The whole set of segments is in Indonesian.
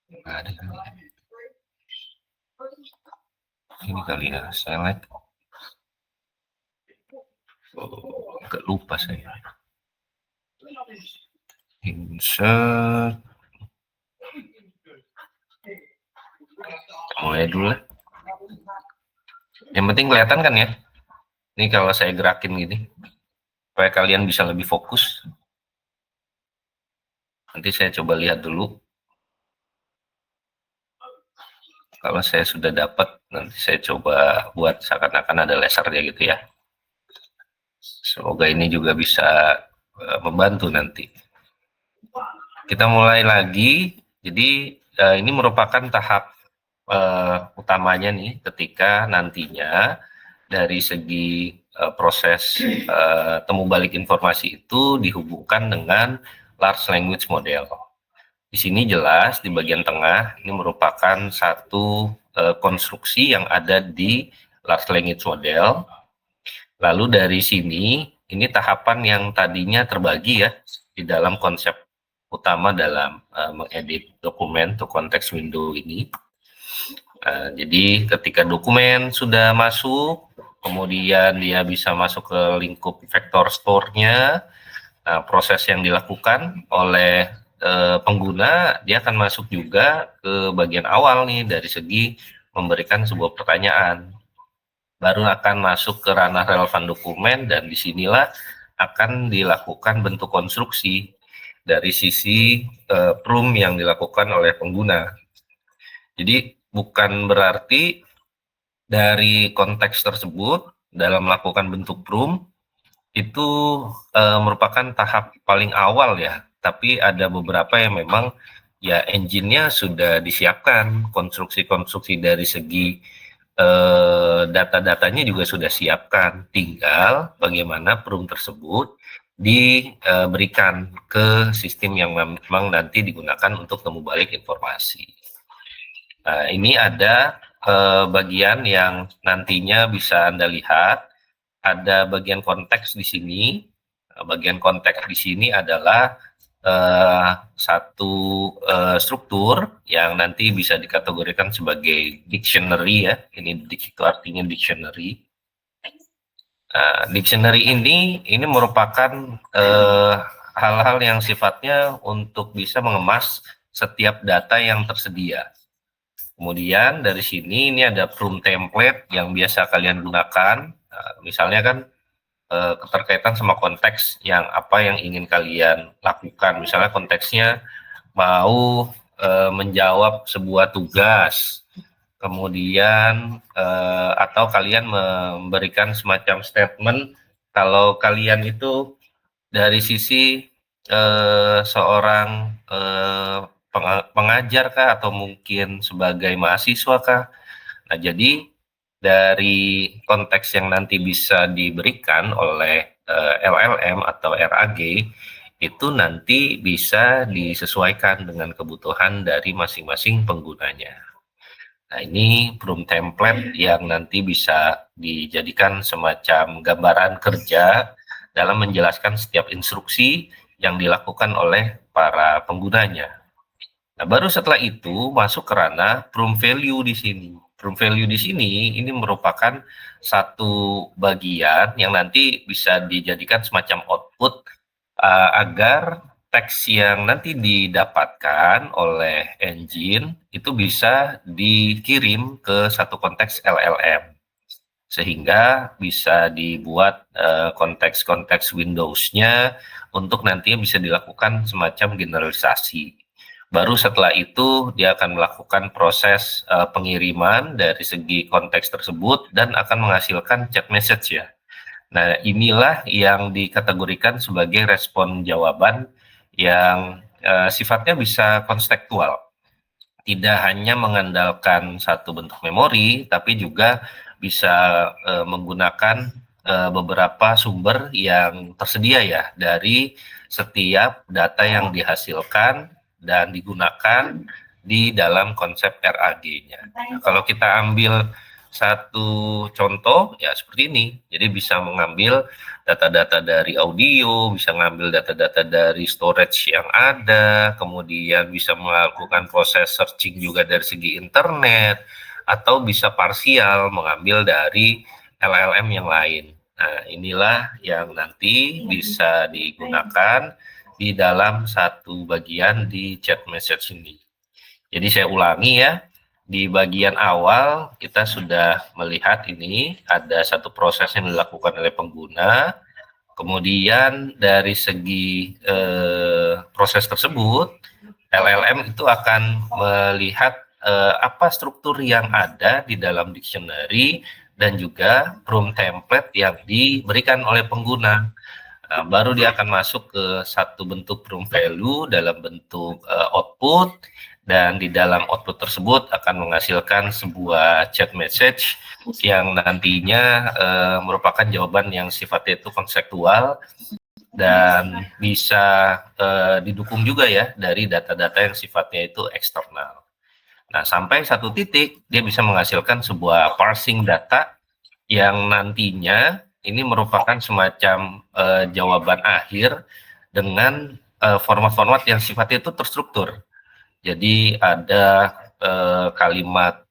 Ada ini kali ya, select. Agak lupa saya. Insert. Mulai dulu lah. Yang penting kelihatan kan ya. Ini kalau saya gerakin gini, supaya kalian bisa lebih fokus. Nanti saya coba lihat dulu. Kalau saya sudah dapat, nanti saya coba buat seakan-akan ada lasernya gitu ya. Semoga ini juga bisa membantu nanti. Kita mulai lagi. Jadi ini merupakan tahap utamanya nih ketika nantinya dari segi proses temu balik informasi itu dihubungkan dengan large language model. Di sini jelas di bagian tengah ini merupakan satu konstruksi yang ada di large language model. Lalu dari sini ini tahapan yang tadinya terbagi ya di dalam konsep utama dalam mengedit dokumen to context window ini. Jadi ketika dokumen sudah masuk, kemudian dia bisa masuk ke lingkup vektor store-nya. Nah, proses yang dilakukan oleh pengguna, dia akan masuk juga ke bagian awal nih dari segi memberikan sebuah pertanyaan. Baru akan masuk ke ranah relevan dokumen dan disinilah akan dilakukan bentuk konstruksi dari sisi PRUM yang dilakukan oleh pengguna. Jadi bukan berarti dari konteks tersebut dalam melakukan bentuk PRUM itu merupakan tahap paling awal ya, tapi ada beberapa yang memang ya engine-nya sudah disiapkan, konstruksi-konstruksi dari segi data-datanya juga sudah siapkan, tinggal bagaimana PRUM tersebut diberikan ke sistem yang memang nanti digunakan untuk temu balik informasi. Nah, ini ada bagian yang nantinya bisa Anda lihat, ada bagian konteks di sini. Bagian konteks di sini adalah satu struktur yang nanti bisa dikategorikan sebagai dictionary ya. Ini itu artinya dictionary. Dictionary ini merupakan hal-hal yang sifatnya untuk bisa mengemas setiap data yang tersedia. Kemudian dari sini ini ada PRUM template yang biasa kalian gunakan. Misalnya kan keterkaitan sama konteks yang apa yang ingin kalian lakukan. Misalnya konteksnya mau menjawab sebuah tugas, kemudian atau kalian memberikan semacam statement kalau kalian itu dari sisi seorang pengajar kah atau mungkin sebagai mahasiswa kah. Nah, jadi dari konteks yang nanti bisa diberikan oleh LLM atau RAG itu nanti bisa disesuaikan dengan kebutuhan dari masing-masing penggunanya. Nah, ini PRUM template yang nanti bisa dijadikan semacam gambaran kerja dalam menjelaskan setiap instruksi yang dilakukan oleh para penggunanya. Nah, baru setelah itu masuk ke ranah PRUM value di sini. PRUM value di sini ini merupakan satu bagian yang nanti bisa dijadikan semacam output agar teks yang nanti didapatkan oleh engine itu bisa dikirim ke satu konteks LLM sehingga bisa dibuat konteks-konteks Windows-nya untuk nantinya bisa dilakukan semacam generalisasi. Baru setelah itu dia akan melakukan proses pengiriman dari segi konteks tersebut dan akan menghasilkan chat message ya. Nah, inilah yang dikategorikan sebagai respon jawaban yang sifatnya bisa konstekstual. Tidak hanya mengandalkan satu bentuk memori, tapi juga bisa menggunakan beberapa sumber yang tersedia ya dari setiap data yang dihasilkan dan digunakan di dalam konsep RAG-nya. Nah, kalau kita ambil satu contoh ya seperti ini. Jadi bisa mengambil data-data dari audio, bisa mengambil data-data dari storage yang ada, kemudian bisa melakukan proses searching juga dari segi internet, atau bisa parsial mengambil dari LLM yang lain. Nah, inilah yang nanti bisa digunakan di dalam satu bagian di chat message ini. Jadi saya ulangi ya, di bagian awal kita sudah melihat ini ada satu proses yang dilakukan oleh pengguna, kemudian dari segi proses tersebut, LLM itu akan melihat apa struktur yang ada di dalam dictionary dan juga prompt template yang diberikan oleh pengguna. Baru dia akan masuk ke satu bentuk prompt value dalam bentuk output, dan di dalam output tersebut akan menghasilkan sebuah chat message yang nantinya merupakan jawaban yang sifatnya itu konseptual dan bisa didukung juga ya dari data-data yang sifatnya itu eksternal. Nah, sampai satu titik dia bisa menghasilkan sebuah parsing data yang nantinya ini merupakan semacam jawaban akhir dengan format-format yang sifatnya itu terstruktur. Jadi ada kalimat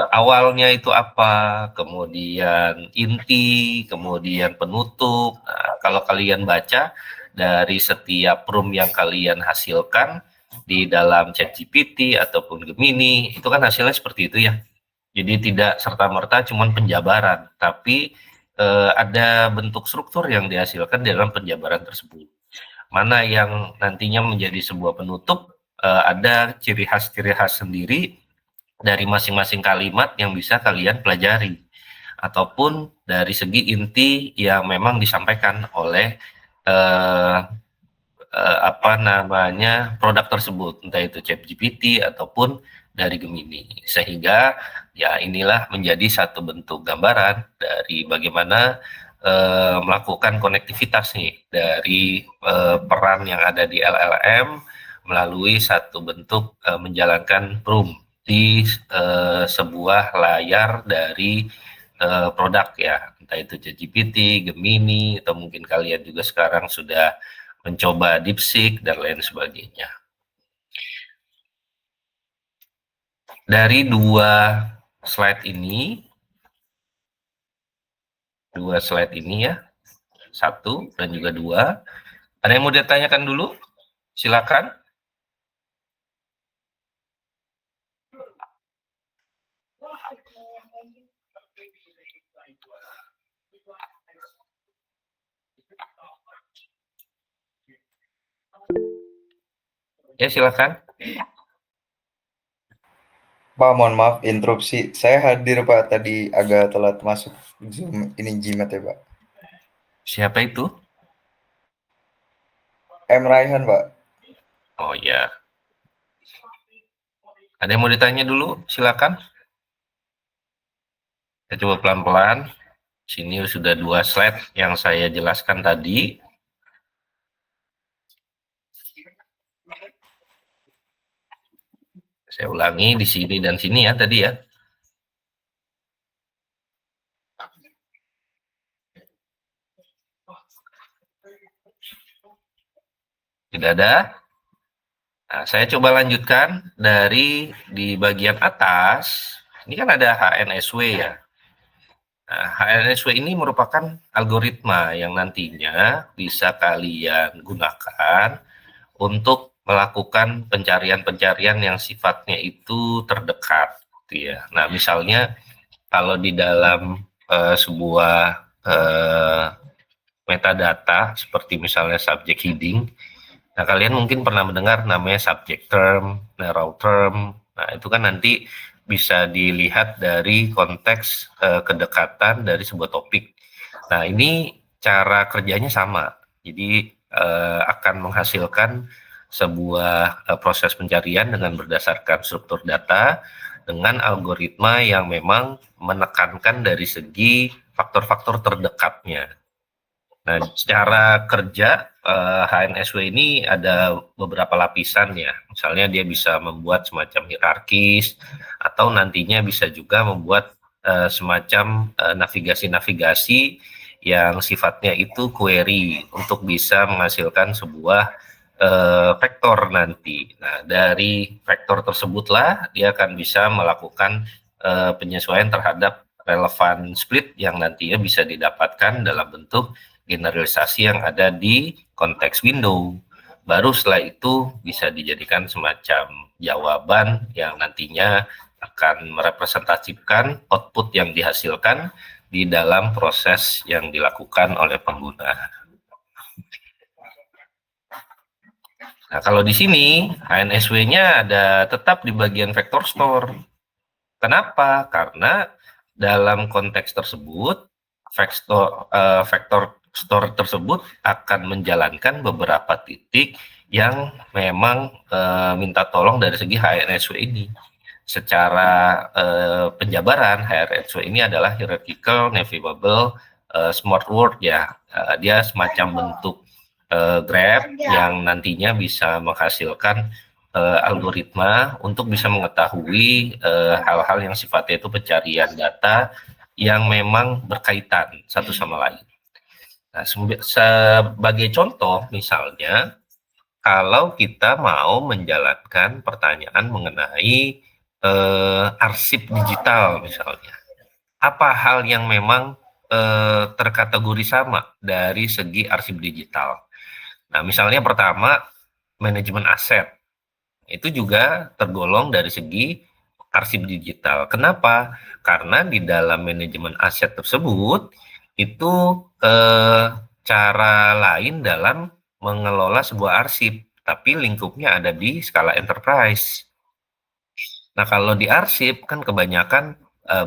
awalnya itu apa, kemudian inti, kemudian penutup. Nah, kalau kalian baca dari setiap prompt yang kalian hasilkan di dalam ChatGPT ataupun Gemini, itu kan hasilnya seperti itu ya. Jadi tidak serta-merta cuman penjabaran, tapi ada bentuk struktur yang dihasilkan dalam penjabaran tersebut. Mana yang nantinya menjadi sebuah penutup, ada ciri khas sendiri dari masing-masing kalimat yang bisa kalian pelajari, ataupun dari segi inti yang memang disampaikan oleh apa namanya produk tersebut, entah itu ChatGPT ataupun dari Gemini. Sehingga ya inilah menjadi satu bentuk gambaran dari bagaimana melakukan konektivitas nih dari peran yang ada di LLM melalui satu bentuk menjalankan prompt di sebuah layar dari produk ya, entah itu ChatGPT, Gemini, atau mungkin kalian juga sekarang sudah mencoba DeepSeek dan lain sebagainya. Dari dua slide ini ya, satu dan juga dua, ada yang mau ditanyakan dulu? Silakan. Ya, silakan. Pak, mohon maaf interupsi. Saya hadir Pak, tadi agak telat masuk Zoom ini Gmat ya Pak. Siapa itu? M. Raihan Pak. Oh ya. Ada yang mau ditanya dulu? Silakan. Kita coba pelan-pelan. Sini sudah dua slide yang saya jelaskan tadi. Saya ulangi di sini dan sini ya tadi ya. Tidak ada? Nah, saya coba lanjutkan dari di bagian atas. Ini kan ada HNSW ya. Nah, HNSW ini merupakan algoritma yang nantinya bisa kalian gunakan untuk melakukan pencarian-pencarian yang sifatnya itu terdekat, gitu ya. Nah, misalnya kalau di dalam sebuah metadata seperti misalnya subject heading. Nah, kalian mungkin pernah mendengar namanya subject term, narrow term. Nah, itu kan nanti bisa dilihat dari konteks kedekatan dari sebuah topik. Nah, ini cara kerjanya sama. Jadi akan menghasilkan sebuah proses pencarian dengan berdasarkan struktur data dengan algoritma yang memang menekankan dari segi faktor-faktor terdekatnya. Nah, secara kerja HNSW ini ada beberapa lapisan ya. Misalnya dia bisa membuat semacam hierarkis atau nantinya bisa juga membuat semacam navigasi-navigasi yang sifatnya itu query untuk bisa menghasilkan sebuah vektor nanti. Nah, dari vektor tersebutlah dia akan bisa melakukan penyesuaian terhadap relevan split yang nantinya bisa didapatkan dalam bentuk generalisasi yang ada di konteks window. Baru setelah itu bisa dijadikan semacam jawaban yang nantinya akan merepresentasikan output yang dihasilkan di dalam proses yang dilakukan oleh pengguna. Nah, kalau di sini HNSW-nya ada tetap di bagian vector store. Kenapa? Karena dalam konteks tersebut, vector store tersebut akan menjalankan beberapa titik yang memang minta tolong dari segi HNSW ini. Secara penjabaran, HNSW ini adalah hierarchical navigable smart word ya. Dia semacam bentuk graph yang nantinya bisa menghasilkan algoritma untuk bisa mengetahui hal-hal yang sifatnya itu pencarian data yang memang berkaitan satu sama lain. Nah, sebagai contoh misalnya, kalau kita mau menjalankan pertanyaan mengenai arsip digital misalnya, apa hal yang memang terkategori sama dari segi arsip digital? Nah, misalnya pertama, manajemen aset. Itu juga tergolong dari segi arsip digital. Kenapa? Karena di dalam manajemen aset tersebut, itu cara lain dalam mengelola sebuah arsip, tapi lingkupnya ada di skala enterprise. Nah, kalau di arsip kan kebanyakan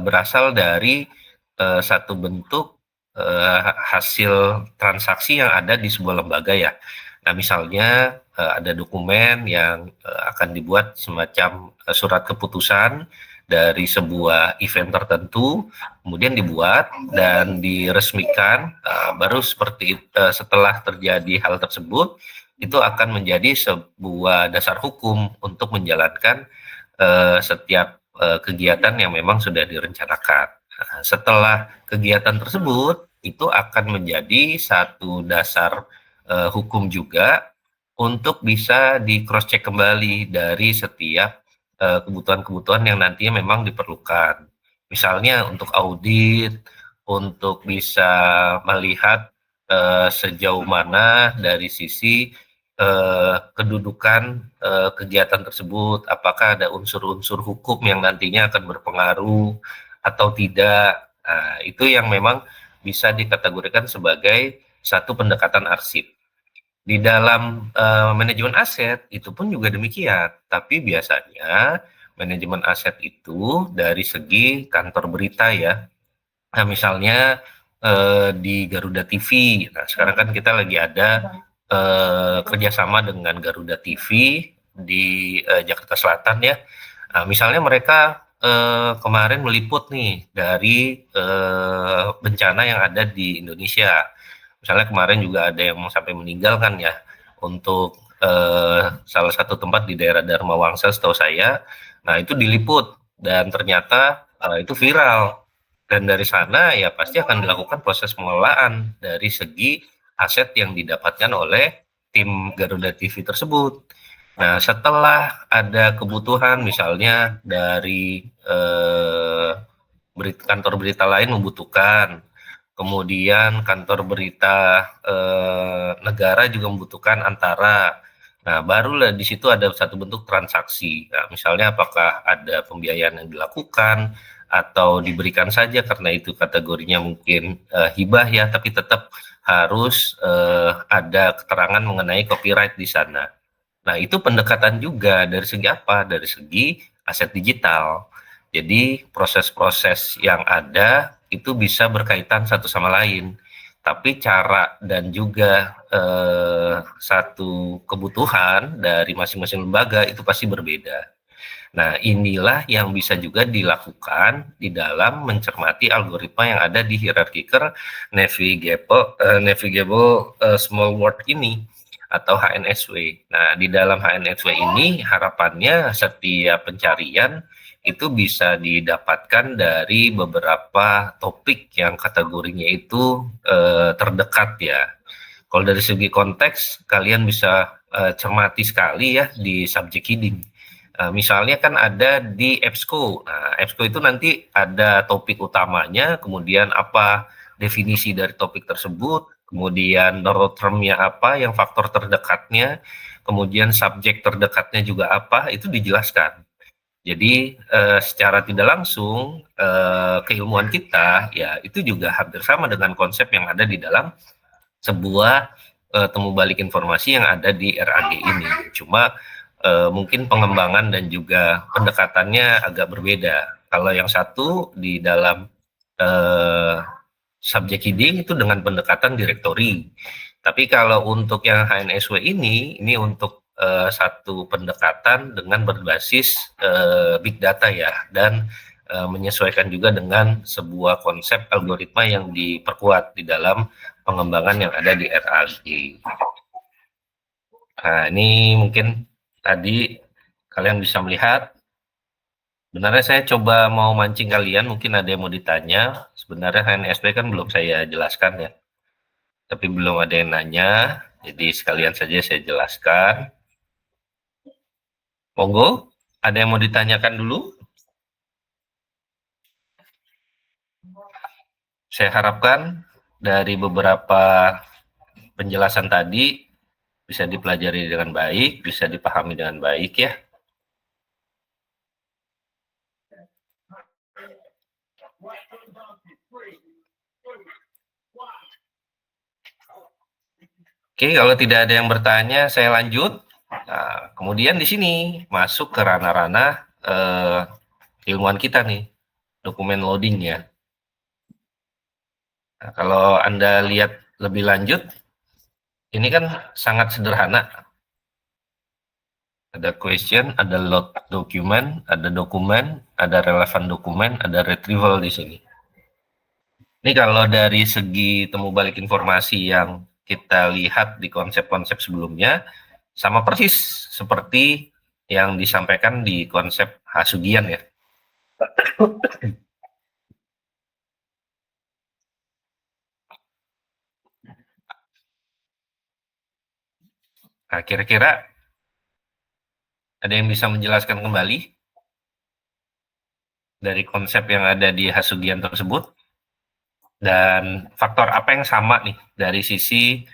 berasal dari satu bentuk hasil transaksi yang ada di sebuah lembaga ya. Nah, misalnya ada dokumen yang akan dibuat semacam surat keputusan dari sebuah event tertentu, kemudian dibuat dan diresmikan, baru seperti setelah terjadi hal tersebut, itu akan menjadi sebuah dasar hukum untuk menjalankan setiap kegiatan yang memang sudah direncanakan. Nah, setelah kegiatan tersebut, itu akan menjadi satu dasar hukum juga untuk bisa di cross check kembali dari setiap kebutuhan-kebutuhan yang nantinya memang diperlukan. Misalnya untuk audit, untuk bisa melihat sejauh mana dari sisi kedudukan kegiatan tersebut, apakah ada unsur-unsur hukum yang nantinya akan berpengaruh atau tidak. Nah, itu yang memang bisa dikategorikan sebagai satu pendekatan arsip. Di dalam manajemen aset itu pun juga demikian, tapi biasanya manajemen aset itu dari segi kantor berita ya. Nah, misalnya di Garuda TV, nah sekarang kan kita lagi ada kerjasama dengan Garuda TV di Jakarta Selatan ya. Nah, misalnya mereka kemarin meliput nih dari bencana yang ada di Indonesia. Misalnya kemarin juga ada yang sampai meninggal kan ya, untuk salah satu tempat di daerah Dharma Wangsa setahu saya. Nah, itu diliput dan ternyata itu viral. Dan dari sana ya pasti akan dilakukan proses pengelolaan dari segi aset yang didapatkan oleh tim Garuda TV tersebut. Nah, setelah ada kebutuhan misalnya dari kantor berita lain membutuhkan, kemudian kantor berita negara juga membutuhkan antara. Nah, barulah di situ ada satu bentuk transaksi. Nah, misalnya apakah ada pembiayaan yang dilakukan atau diberikan saja karena itu kategorinya mungkin hibah ya, tapi tetap harus ada keterangan mengenai copyright di sana. Nah, itu pendekatan juga dari segi apa? Dari segi aset digital. Jadi proses-proses yang ada itu bisa berkaitan satu sama lain, tapi cara dan juga satu kebutuhan dari masing-masing lembaga itu pasti berbeda. Nah, inilah yang bisa juga dilakukan di dalam mencermati algoritma yang ada di hierarchical navigable small word ini atau HNSW. Nah, di dalam HNSW ini harapannya setiap pencarian itu bisa didapatkan dari beberapa topik yang kategorinya itu terdekat ya. Kalau dari segi konteks, kalian bisa cermati sekali ya di subject heading. Misalnya kan ada di EBSCO. Nah, EBSCO itu nanti ada topik utamanya, kemudian apa definisi dari topik tersebut, kemudian short term-nya apa, yang faktor terdekatnya, kemudian subjek terdekatnya juga apa, itu dijelaskan. Jadi secara tidak langsung keilmuan kita ya itu juga hampir sama dengan konsep yang ada di dalam sebuah temu balik informasi yang ada di RAG ini. Cuma mungkin pengembangan dan juga pendekatannya agak berbeda. Kalau yang satu di dalam subject heading itu dengan pendekatan directory. Tapi kalau untuk yang HNSW ini untuk satu pendekatan dengan berbasis big data ya, dan menyesuaikan juga dengan sebuah konsep algoritma yang diperkuat di dalam pengembangan yang ada di RAG. Nah, ini mungkin tadi kalian bisa melihat. Sebenarnya saya coba mau mancing kalian, mungkin ada yang mau ditanya. Sebenarnya HNSW kan belum saya jelaskan ya. Tapi belum ada yang nanya, jadi sekalian saja saya jelaskan. Monggo, ada yang mau ditanyakan dulu? Saya harapkan dari beberapa penjelasan tadi bisa dipelajari dengan baik, bisa dipahami dengan baik ya. Oke, kalau tidak ada yang bertanya, saya lanjut. Nah, kemudian di sini masuk ke ranah-ranah ilmuwan kita nih, dokumen loading ya. Nah, kalau Anda lihat lebih lanjut, ini kan sangat sederhana. Ada question, ada load dokumen, ada dokumen, ada relevan dokumen, ada retrieval di sini. Ini kalau dari segi temu balik informasi yang kita lihat di konsep-konsep sebelumnya, sama persis seperti yang disampaikan di konsep Hasugian ya. Nah, kira-kira ada yang bisa menjelaskan kembali dari konsep yang ada di Hasugian tersebut? Dan faktor apa yang sama nih dari sisi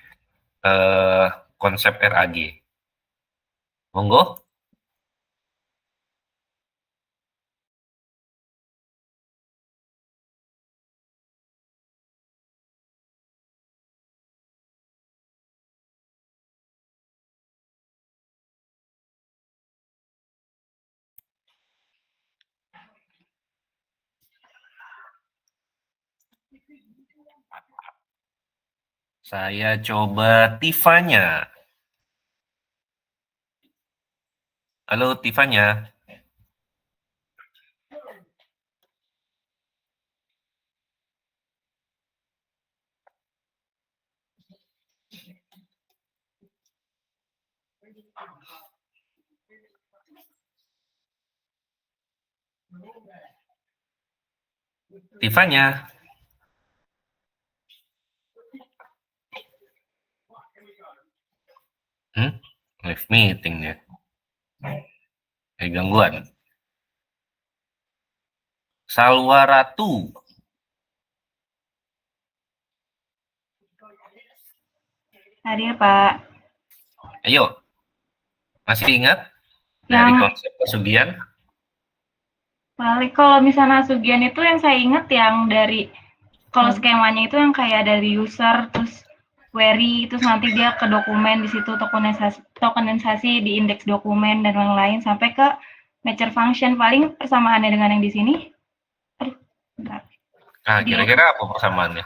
konsep RAG? Monggo. Saya coba Tifanya. Halo Tifanya. Tifanya. Live meeting ya. Gangguan. Salwa Ratu. Hadir, Pak. Ayo. Masih ingat dari konsep Hasugian? Paling kalau misalnya Hasugian itu yang saya ingat yang dari kalau skemanya itu yang kayak dari user terus query terus nanti dia ke dokumen di situ tokenisasi di indeks dokumen dan lain-lain sampai ke matcher function. Paling persamaannya dengan yang di sini. Bentar. Nah, kira-kira apa persamaannya?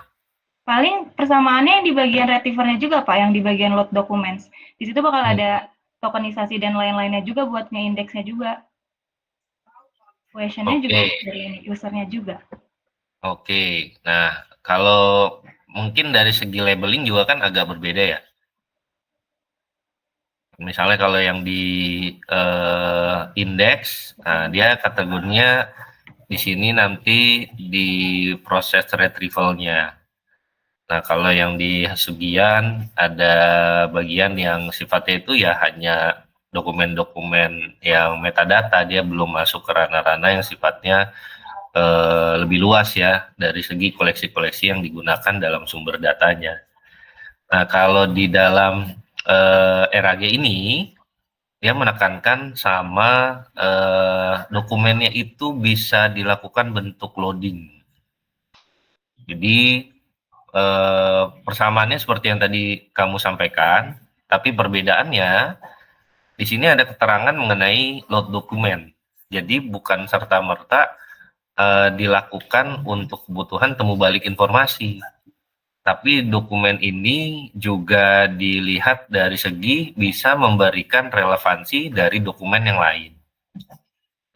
Paling persamaannya yang di bagian retriever-nya juga Pak, yang di bagian load documents. Di situ bakal ada tokenisasi dan lain-lainnya juga buat nge-indeksnya juga. Question-nya juga dari usernya juga. Oke, nah kalau mungkin dari segi labeling juga kan agak berbeda ya. Misalnya kalau yang di indeks, nah dia kategorinya di sini nanti di proses retrievalnya. Nah, kalau yang di Hasugian ada bagian yang sifatnya itu ya hanya dokumen-dokumen yang metadata, dia belum masuk ke ranah-ranah yang sifatnya lebih luas ya dari segi koleksi-koleksi yang digunakan dalam sumber datanya. Nah, kalau di dalam RAG ini dia menekankan sama dokumennya itu bisa dilakukan bentuk loading. Jadi persamaannya seperti yang tadi kamu sampaikan, tapi perbedaannya di sini ada keterangan mengenai load dokumen. Jadi bukan serta-merta dilakukan untuk kebutuhan temu balik informasi. Tapi dokumen ini juga dilihat dari segi bisa memberikan relevansi dari dokumen yang lain.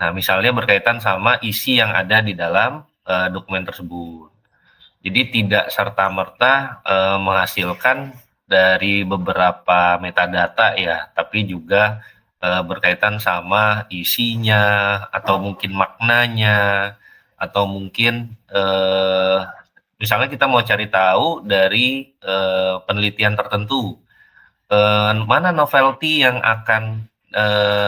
Nah, misalnya berkaitan sama isi yang ada di dalam dokumen tersebut. Jadi tidak serta-merta menghasilkan dari beberapa metadata ya, tapi juga berkaitan sama isinya, atau mungkin maknanya, atau mungkin misalnya kita mau cari tahu dari penelitian tertentu, mana novelty yang akan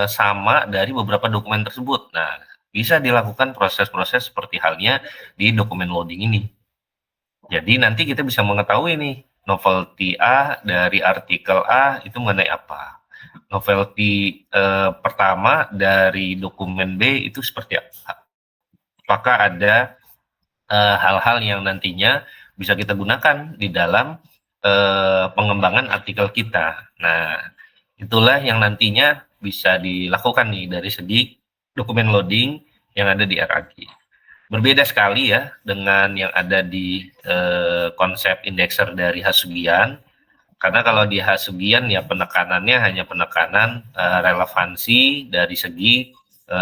sama dari beberapa dokumen tersebut. Nah, bisa dilakukan proses-proses seperti halnya di dokumen loading ini. Jadi nanti kita bisa mengetahui nih, novelty A dari artikel A itu mengenai apa. Novelty pertama dari dokumen B itu seperti apa. Apakah ada hal-hal yang nantinya bisa kita gunakan di dalam pengembangan artikel kita. Nah, itulah yang nantinya bisa dilakukan nih dari segi dokumen loading yang ada di RAG. Berbeda sekali ya dengan yang ada di konsep indexer dari Hasugian, karena kalau di Hasugian ya penekanannya hanya penekanan relevansi dari segi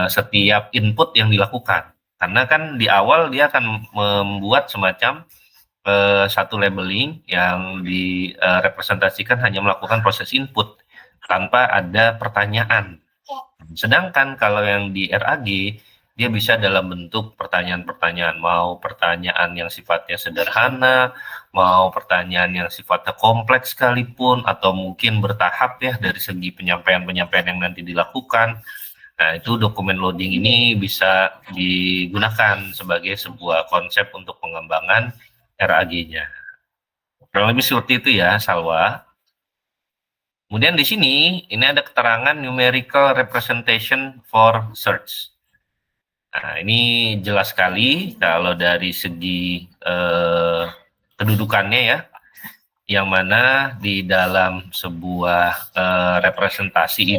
setiap input yang dilakukan, karena kan di awal dia akan membuat semacam satu labeling yang direpresentasikan hanya melakukan proses input tanpa ada pertanyaan. Sedangkan kalau yang di RAG dia bisa dalam bentuk pertanyaan-pertanyaan, mau pertanyaan yang sifatnya sederhana, mau pertanyaan yang sifatnya kompleks sekalipun, atau mungkin bertahap ya dari segi penyampaian-penyampaian yang nanti dilakukan. Nah, itu dokumen loading ini bisa digunakan sebagai sebuah konsep untuk pengembangan RAG-nya. Kurang lebih seperti itu ya, Salwa. Kemudian di sini, ini ada keterangan numerical representation for search. Nah, ini jelas sekali kalau dari segi kedudukannya ya, yang mana di dalam sebuah representasi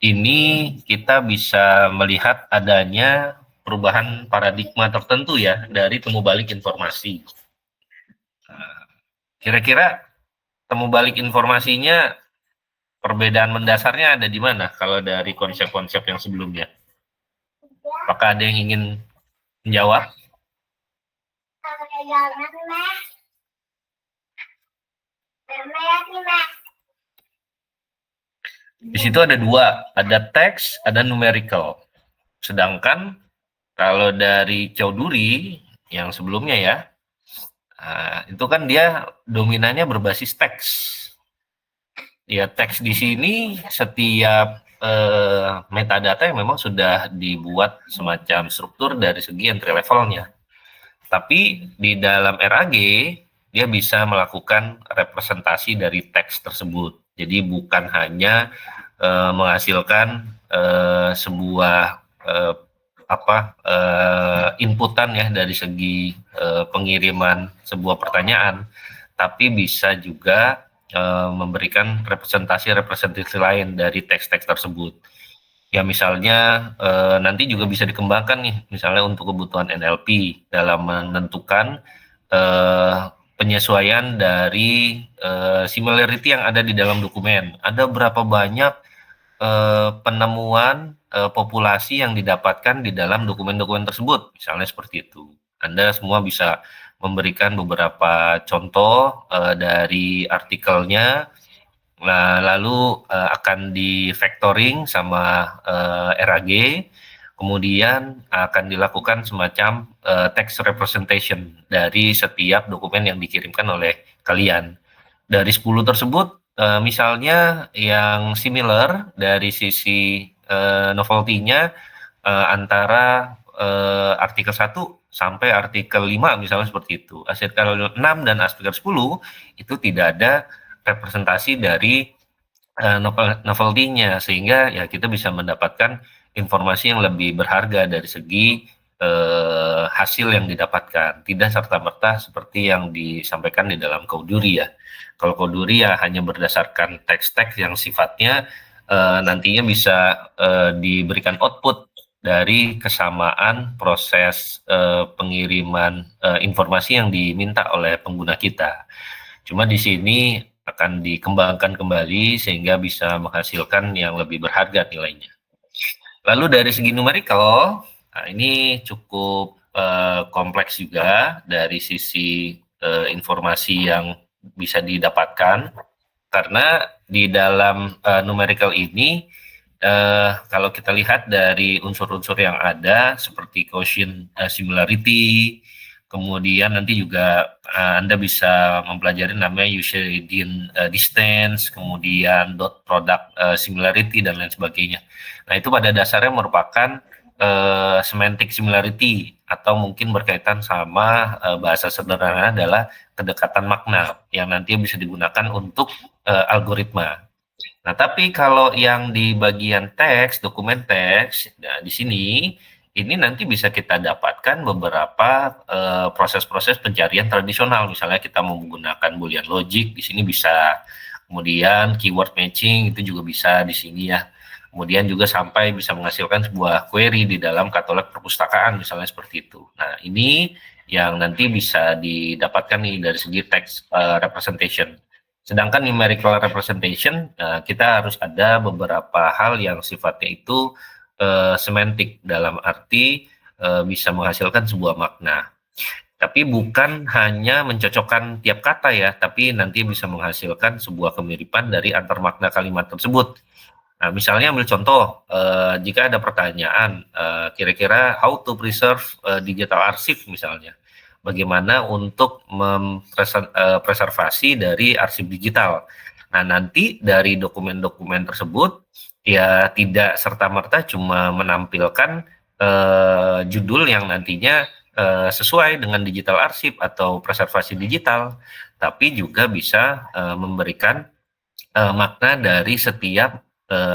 ini kita bisa melihat adanya perubahan paradigma tertentu ya dari temu balik informasi. Kira-kira temu balik informasinya perbedaan mendasarnya ada di mana kalau dari konsep-konsep yang sebelumnya? Apakah ada yang ingin menjawab? Di situ ada dua, ada teks, ada numerical. Sedangkan kalau dari Chowdhury yang sebelumnya ya, itu kan dia dominannya berbasis teks. Ya, teks di sini setiap metadata yang memang sudah dibuat semacam struktur dari segi entry levelnya. Tapi di dalam RAG dia bisa melakukan representasi dari teks tersebut. Jadi bukan hanya menghasilkan sebuah inputan ya dari segi pengiriman sebuah pertanyaan, tapi bisa juga memberikan representasi lain dari teks-teks tersebut. Ya misalnya nanti juga bisa dikembangkan nih, misalnya untuk kebutuhan NLP dalam menentukan penyesuaian dari similarity yang ada di dalam dokumen. Ada berapa banyak penemuan populasi yang didapatkan di dalam dokumen-dokumen tersebut, misalnya seperti itu. Anda semua bisa memberikan beberapa contoh dari artikelnya, Nah, lalu akan di factoring sama RAG, kemudian akan dilakukan semacam text representation dari setiap dokumen yang dikirimkan oleh kalian. Dari 10 tersebut, misalnya yang similar dari sisi novelty-nya antara artikel 1 sampai artikel 5 misalnya seperti itu. Artikel 6 dan artikel 10 itu tidak ada representasi dari novelty-nya, sehingga ya kita bisa mendapatkan informasi yang lebih berharga dari segi hasil yang didapatkan, tidak serta-merta seperti yang disampaikan di dalam Caudery ya. Kalau Caudery ya hanya berdasarkan teks-teks yang sifatnya nantinya bisa diberikan output dari kesamaan proses pengiriman informasi yang diminta oleh pengguna kita. Cuma di sini akan dikembangkan kembali sehingga bisa menghasilkan yang lebih berharga nilainya. Lalu dari segi numerical, nah ini cukup kompleks juga dari sisi informasi yang bisa didapatkan, karena di dalam numerical ini kalau kita lihat dari unsur-unsur yang ada seperti quotient similarity, kemudian nanti juga Anda bisa mempelajari namanya Euclidean distance, kemudian dot product similarity dan lain sebagainya. Nah, itu pada dasarnya merupakan semantic similarity atau mungkin berkaitan sama bahasa sederhana adalah kedekatan makna yang nanti bisa digunakan untuk algoritma. Nah, tapi kalau yang di bagian teks, dokumen teks, nah di sini ini nanti bisa kita dapatkan beberapa proses-proses pencarian tradisional. Misalnya kita mau menggunakan boolean logic, di sini bisa. Kemudian keyword matching itu juga bisa di sini ya. Kemudian juga sampai bisa menghasilkan sebuah query di dalam katalog perpustakaan, misalnya seperti itu. Nah, ini yang nanti bisa didapatkan nih dari segi text representation. Sedangkan numerical representation, kita harus ada beberapa hal yang sifatnya itu semantik, dalam arti bisa menghasilkan sebuah makna. Tapi bukan hanya mencocokkan tiap kata ya, tapi nanti bisa menghasilkan sebuah kemiripan dari antar makna kalimat tersebut. Nah, misalnya ambil contoh, jika ada pertanyaan, kira-kira how to preserve digital archive misalnya. Bagaimana untuk mempreservasi dari arsip digital. Nah, nanti dari dokumen-dokumen tersebut, ya tidak serta-merta cuma menampilkan judul yang nantinya sesuai dengan digital arsip atau preservasi digital, tapi juga bisa memberikan makna dari setiap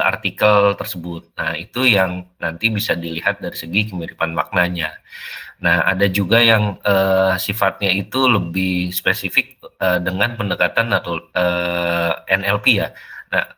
artikel tersebut. Nah, itu yang nanti bisa dilihat dari segi kemiripan maknanya. Nah, ada juga yang sifatnya itu lebih spesifik dengan pendekatan NLP ya,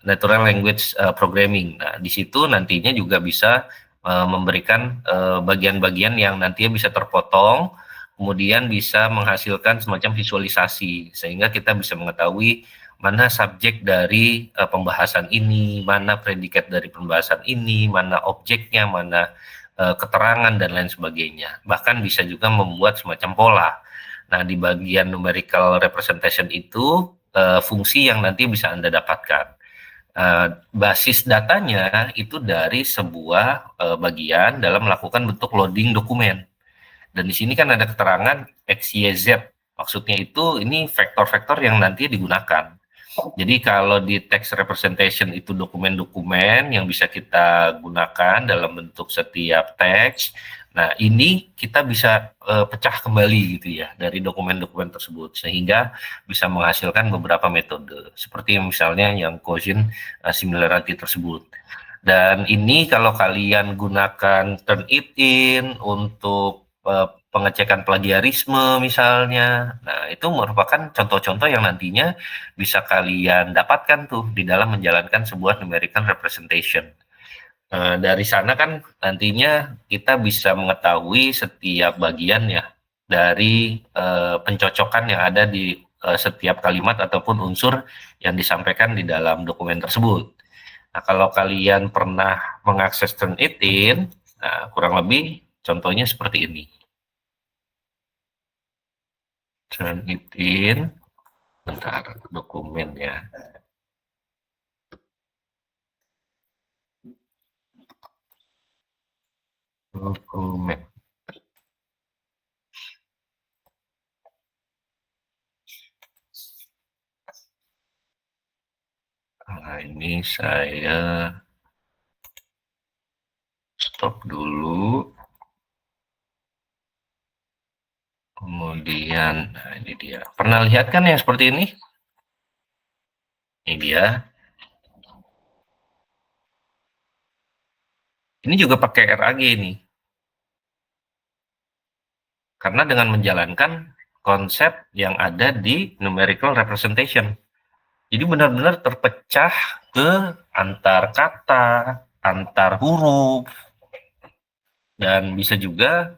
Natural Language Programming. Nah, di situ nantinya juga bisa memberikan bagian-bagian yang nantinya bisa terpotong, kemudian bisa menghasilkan semacam visualisasi, sehingga kita bisa mengetahui mana subjek dari pembahasan ini, mana predikat dari pembahasan ini, mana objeknya, mana keterangan dan lain sebagainya. Bahkan bisa juga membuat semacam pola. Nah, di bagian numerical representation itu fungsi yang nanti bisa Anda dapatkan. Basis datanya itu dari sebuah bagian dalam melakukan bentuk loading dokumen. Dan di sini kan ada keterangan X, Y, Z. Maksudnya itu ini vektor-vektor yang nanti digunakan. Jadi kalau di text representation itu dokumen-dokumen yang bisa kita gunakan dalam bentuk setiap teks. Nah, ini kita bisa pecah kembali gitu ya dari dokumen-dokumen tersebut sehingga bisa menghasilkan beberapa metode seperti misalnya yang quotient similarity tersebut. Dan ini kalau kalian gunakan Turnitin untuk pengecekan plagiarisme misalnya, nah itu merupakan contoh-contoh yang nantinya bisa kalian dapatkan tuh di dalam menjalankan sebuah numerical representation. Dari sana kan nantinya kita bisa mengetahui setiap bagian ya dari pencocokan yang ada di setiap kalimat ataupun unsur yang disampaikan di dalam dokumen tersebut. Nah, kalau kalian pernah mengakses Turnitin, nah kurang lebih contohnya seperti ini. Turnitin, bentar dokumen ya. Dokumen. Nah, ini saya stop dulu. Kemudian, nah ini dia. Pernah lihat kan yang seperti ini? Ini dia. Ini juga pakai RAG ini. Karena dengan menjalankan konsep yang ada di numerical representation. Jadi benar-benar terpecah ke antar kata, antar huruf, dan bisa juga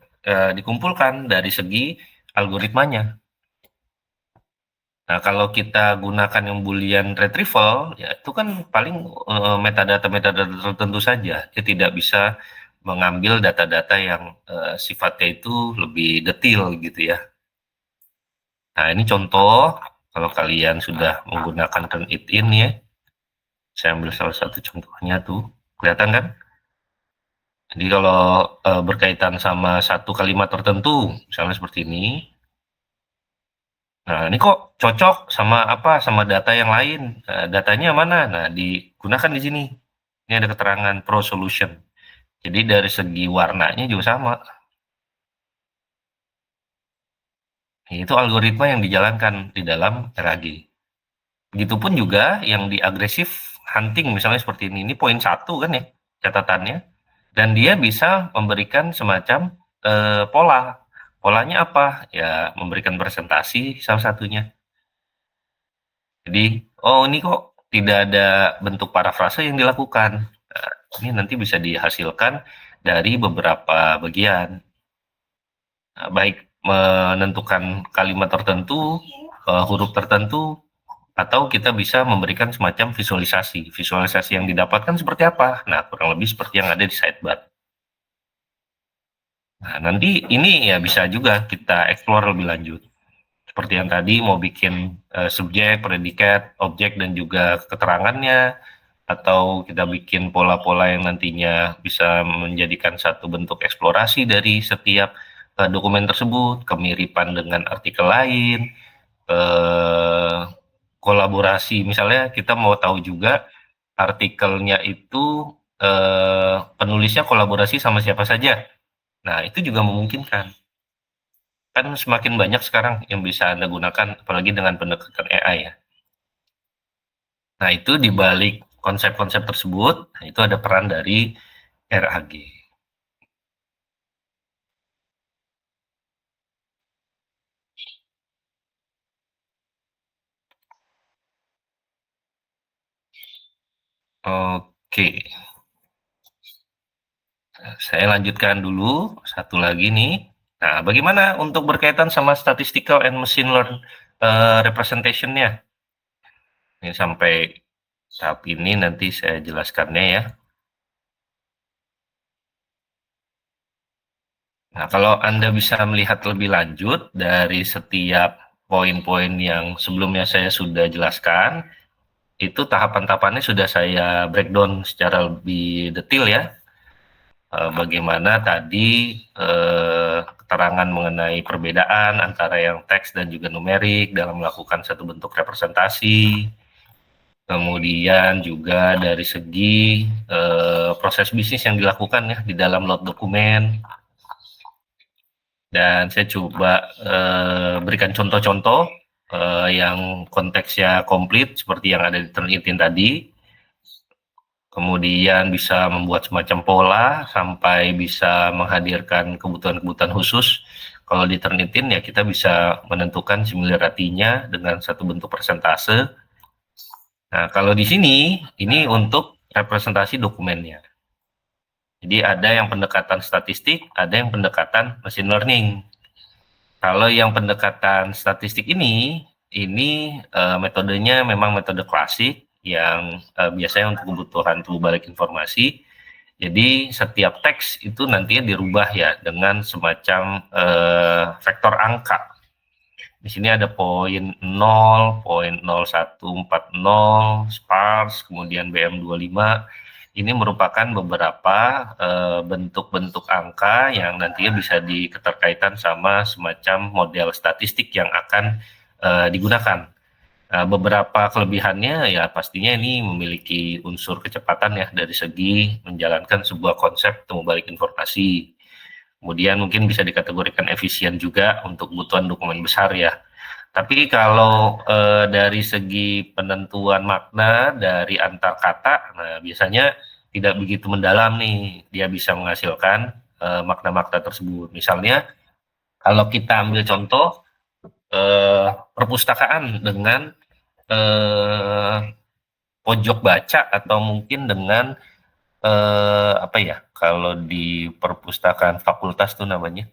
dikumpulkan dari segi algoritmanya. Nah, kalau kita gunakan yang Boolean retrieval, ya itu kan paling metadata-metadata tertentu saja. Dia tidak bisa mengambil data-data yang sifatnya itu lebih detail gitu ya. Nah, ini contoh kalau kalian sudah menggunakan Turnitin ya. Saya ambil salah satu contohnya tuh. Kelihatan kan? Jadi kalau berkaitan sama satu kalimat tertentu, misalnya seperti ini. Nah, ini kok cocok sama apa? Sama data yang lain. Datanya mana? Nah, digunakan di sini. Ini ada keterangan pro solution. Jadi dari segi warnanya juga sama. Itu algoritma yang dijalankan di dalam RAG. Begitupun juga yang di agresif hunting misalnya seperti ini. Ini poin 1 kan ya catatannya. Dan dia bisa memberikan semacam pola. Polanya apa? Ya memberikan presentasi salah satunya. Jadi, oh ini kok tidak ada bentuk parafrase yang dilakukan. Nah, ini nanti bisa dihasilkan dari beberapa bagian. Nah, baik menentukan kalimat tertentu, huruf tertentu, atau kita bisa memberikan semacam visualisasi. Visualisasi yang didapatkan seperti apa? Nah, kurang lebih seperti yang ada di sidebar. Nah, nanti ini ya bisa juga kita explore lebih lanjut. Seperti yang tadi mau bikin subjek, predikat, objek, dan juga keterangannya, atau kita bikin pola-pola yang nantinya bisa menjadikan satu bentuk eksplorasi dari setiap dokumen tersebut, kemiripan dengan artikel lain, kolaborasi. Misalnya kita mau tahu juga artikelnya itu penulisnya kolaborasi sama siapa saja. Nah, itu juga memungkinkan. Kan semakin banyak sekarang yang bisa Anda gunakan, apalagi dengan pendekatan AI ya. Nah, itu di balik konsep-konsep tersebut, nah itu ada peran dari RAG. Oke. Saya lanjutkan dulu, satu lagi nih. Nah, bagaimana untuk berkaitan sama statistical and machine learn representation-nya? Ini sampai tahap ini nanti saya jelaskannya ya. Nah, kalau Anda bisa melihat lebih lanjut dari setiap poin-poin yang sebelumnya saya sudah jelaskan, itu tahapan-tahapannya sudah saya breakdown secara lebih detail ya. Bagaimana tadi keterangan mengenai perbedaan antara yang teks dan juga numerik dalam melakukan satu bentuk representasi. Kemudian juga dari segi proses bisnis yang dilakukan ya di dalam load dokumen. Dan saya coba berikan contoh-contoh yang konteksnya komplit seperti yang ada di Turnitin tadi. Kemudian bisa membuat semacam pola sampai bisa menghadirkan kebutuhan-kebutuhan khusus. Kalau di Turnitin ya kita bisa menentukan similarity-nya dengan satu bentuk persentase. Nah, kalau di sini ini untuk representasi dokumennya. Jadi ada yang pendekatan statistik, ada yang pendekatan machine learning. Kalau yang pendekatan statistik ini metodenya memang metode klasik yang biasanya untuk kebutuhan tubuh balik informasi. Jadi setiap teks itu nantinya dirubah ya dengan semacam vektor angka. Di sini ada poin 0, poin 0140, sparse, kemudian BM25. ini merupakan beberapa bentuk-bentuk angka yang nantinya bisa diketerkaitan sama semacam model statistik yang akan digunakan. Beberapa kelebihannya ya pastinya ini memiliki unsur kecepatan ya dari segi menjalankan sebuah konsep temu balik informasi. Kemudian mungkin bisa dikategorikan efisien juga untuk kebutuhan dokumen besar ya. Tapi kalau dari segi penentuan makna dari antar kata, nah biasanya tidak begitu mendalam nih. Dia bisa menghasilkan makna-makna tersebut. Misalnya kalau kita ambil contoh perpustakaan dengan pojok baca atau mungkin dengan apa ya, kalau di perpustakaan fakultas tuh namanya,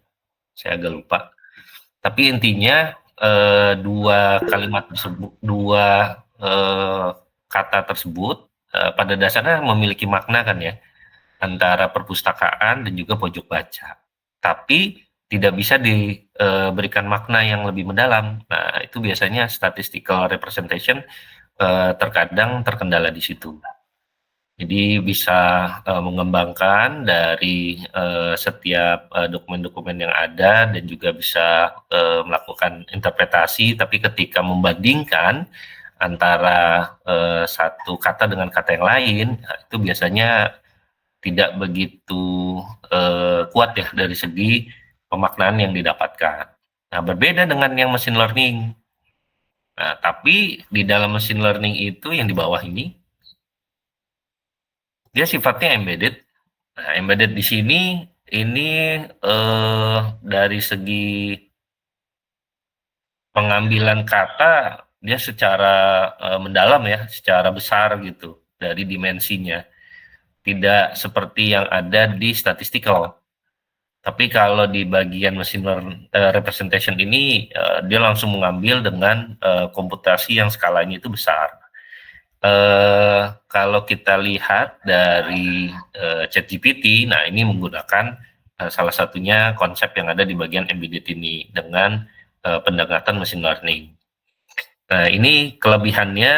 saya agak lupa. Tapi intinya dua kalimat tersebut, dua kata tersebut pada dasarnya memiliki makna kan ya, antara perpustakaan dan juga pojok baca. Tapi tidak bisa diberikan makna yang lebih mendalam. Nah, itu biasanya statistical representation terkadang terkendala di situ. Jadi bisa mengembangkan dari setiap dokumen-dokumen yang ada dan juga bisa melakukan interpretasi, tapi ketika membandingkan antara satu kata dengan kata yang lain, itu biasanya tidak begitu kuat ya dari segi pemaknaan yang didapatkan. Nah, berbeda dengan yang machine learning. Nah, tapi di dalam machine learning itu yang di bawah ini, dia sifatnya embedded. Nah, embedded di sini ini dari segi pengambilan kata dia secara mendalam ya, secara besar gitu dari dimensinya. Tidak seperti yang ada di statistical. Tapi kalau di bagian machine representation ini dia langsung mengambil dengan komputasi yang skalanya itu besar. Kalau kita lihat dari ChatGPT, nah ini menggunakan salah satunya konsep yang ada di bagian embedded ini dengan pendekatan machine learning. Nah ini kelebihannya